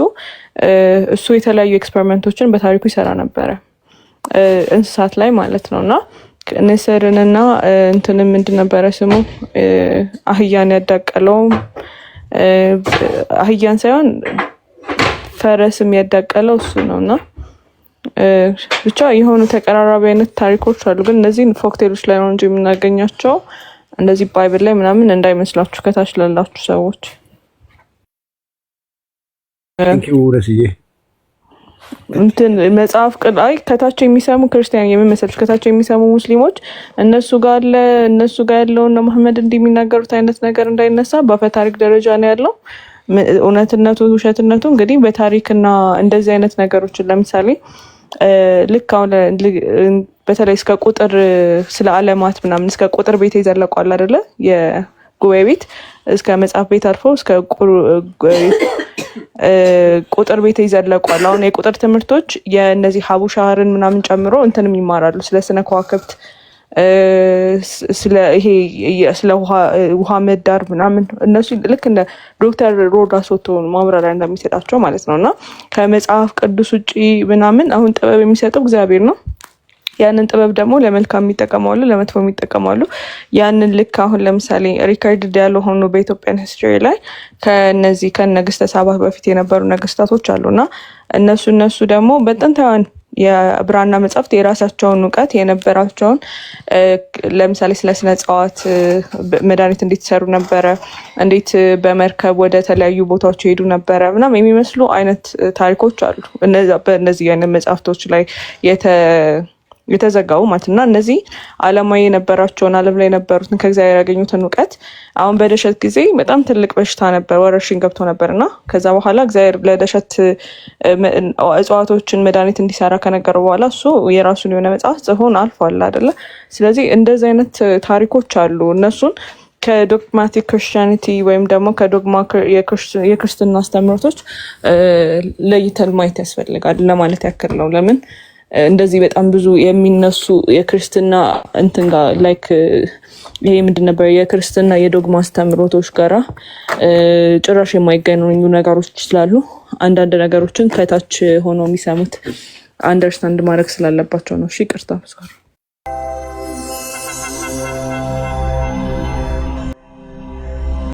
እሱ የተለያዩ ኤክስፐሪመንቶችን በታሪኩ ይሰራ ነበረ እንስሳት ላይ ማለት ነውና ንስርንና እንትንም ምንድን ነበረ ስሙ አህያን ያዳቀለው አህያን ሳይሆን ፈረስም ያዳቀለው እሱ ነውና ብቻ የሆኑ ተቀራራቢ አይነት ታሪኮች አሉ። ግን እነዚህን ፎክቴሎች ላይ ነው እንጂ የምናገኛቸው እንደዚህ ባይብል ላይ ምናምን እንዳይመስላችሁ ከታች ላላችሁ ሰዎች። እንትን መጽሐፍ ቅዳይ ከታች የሚሰሙ ክርስቲያን የሚመስልሽ ከታች የሚሰሙ ሙስሊሞች እነሱ ጋር ያለውን ነው መሐመድ እንደሚናገሩት አይነት ነገር እንዳይነሳ በአፈ ታሪክ ደረጃ ነው ያለው። እውነትነቱ ውሸትነቱ እንግዲህ በታሪክና እንደዚህ አይነት ነገሮችን ለምሳሌ ልክ አሁን በተለይ እስከ ቁጥር ስለ ዓለማት ምናምን እስከ ቁጥር ቤት ይዘለቋል አይደለ? የጉባኤ ቤት እስከ መጽሐፍ ቤት አልፎ እስከ ቁጥር ቤት ይዘለቋል። አሁን የቁጥር ትምህርቶች የእነዚህ ሀቡሻህርን ምናምን ጨምሮ እንትንም ይማራሉ ስለ ስነ ከዋክብት ስለ ውሃ ምህዳር ምናምን እነሱ ልክ እንደ ዶክተር ሮዳስ ወጥቶ ማብራሪያ እንደሚሰጣቸው ማለት ነው። እና ከመጽሐፍ ቅዱስ ውጪ ምናምን አሁን ጥበብ የሚሰጠው እግዚአብሔር ነው። ያንን ጥበብ ደግሞ ለመልካም የሚጠቀማሉ፣ ለመጥፎ የሚጠቀማሉ። ያንን ልክ አሁን ለምሳሌ ሪካርድ ያለው ሆኖ በኢትዮጵያን ሂስትሪ ላይ ከነዚህ ከነገስተ ሳባ በፊት የነበሩ ነገስታቶች አሉና እነሱ ደግሞ በጥንታውያን የብራና መጽሐፍት የራሳቸውን እውቀት የነበራቸውን ለምሳሌ ስለ ስነ እጽዋት መድኃኒት እንዴት ሰሩ ነበረ፣ እንዴት በመርከብ ወደ ተለያዩ ቦታዎች ሄዱ ነበረ ምናምን የሚመስሉ አይነት ታሪኮች አሉ በእነዚህ አይነት መጽሐፍቶች ላይ የተዘጋቡ ማለት እና እነዚህ ዓለማዊ የነበራቸውን ዓለም ላይ የነበሩትን ከእግዚአብሔር ያገኙትን እውቀት አሁን በደሸት ጊዜ በጣም ትልቅ በሽታ ነበር፣ ወረርሽኝ ገብቶ ነበርና ከዛ በኋላ እግዚአብሔር ለደሸት እጽዋቶችን መድኃኒት እንዲሰራ ከነገረ በኋላ እሱ የራሱን የሆነ መጽሐፍ ጽፎን አልፏል አይደለ? ስለዚህ እንደዚህ አይነት ታሪኮች አሉ። እነሱን ከዶግማቲክ ክርስቲያኒቲ ወይም ደግሞ ከዶግማ የክርስትና አስተምህሮቶች ለይተን ማየት ያስፈልጋል ለማለት ያክል ነው። ለምን እንደዚህ በጣም ብዙ የሚነሱ የክርስትና እንትን ጋር ላይክ ይሄ ምንድን ነበር የክርስትና የዶግማ አስተምህሮቶች ጋራ ጭራሽ የማይገናኙ ነገሮች ስላሉ አንዳንድ ነገሮችን ከታች ሆኖ የሚሰሙት አንደርስታንድ ማድረግ ስላለባቸው ነው። እሺ ይቅርታ።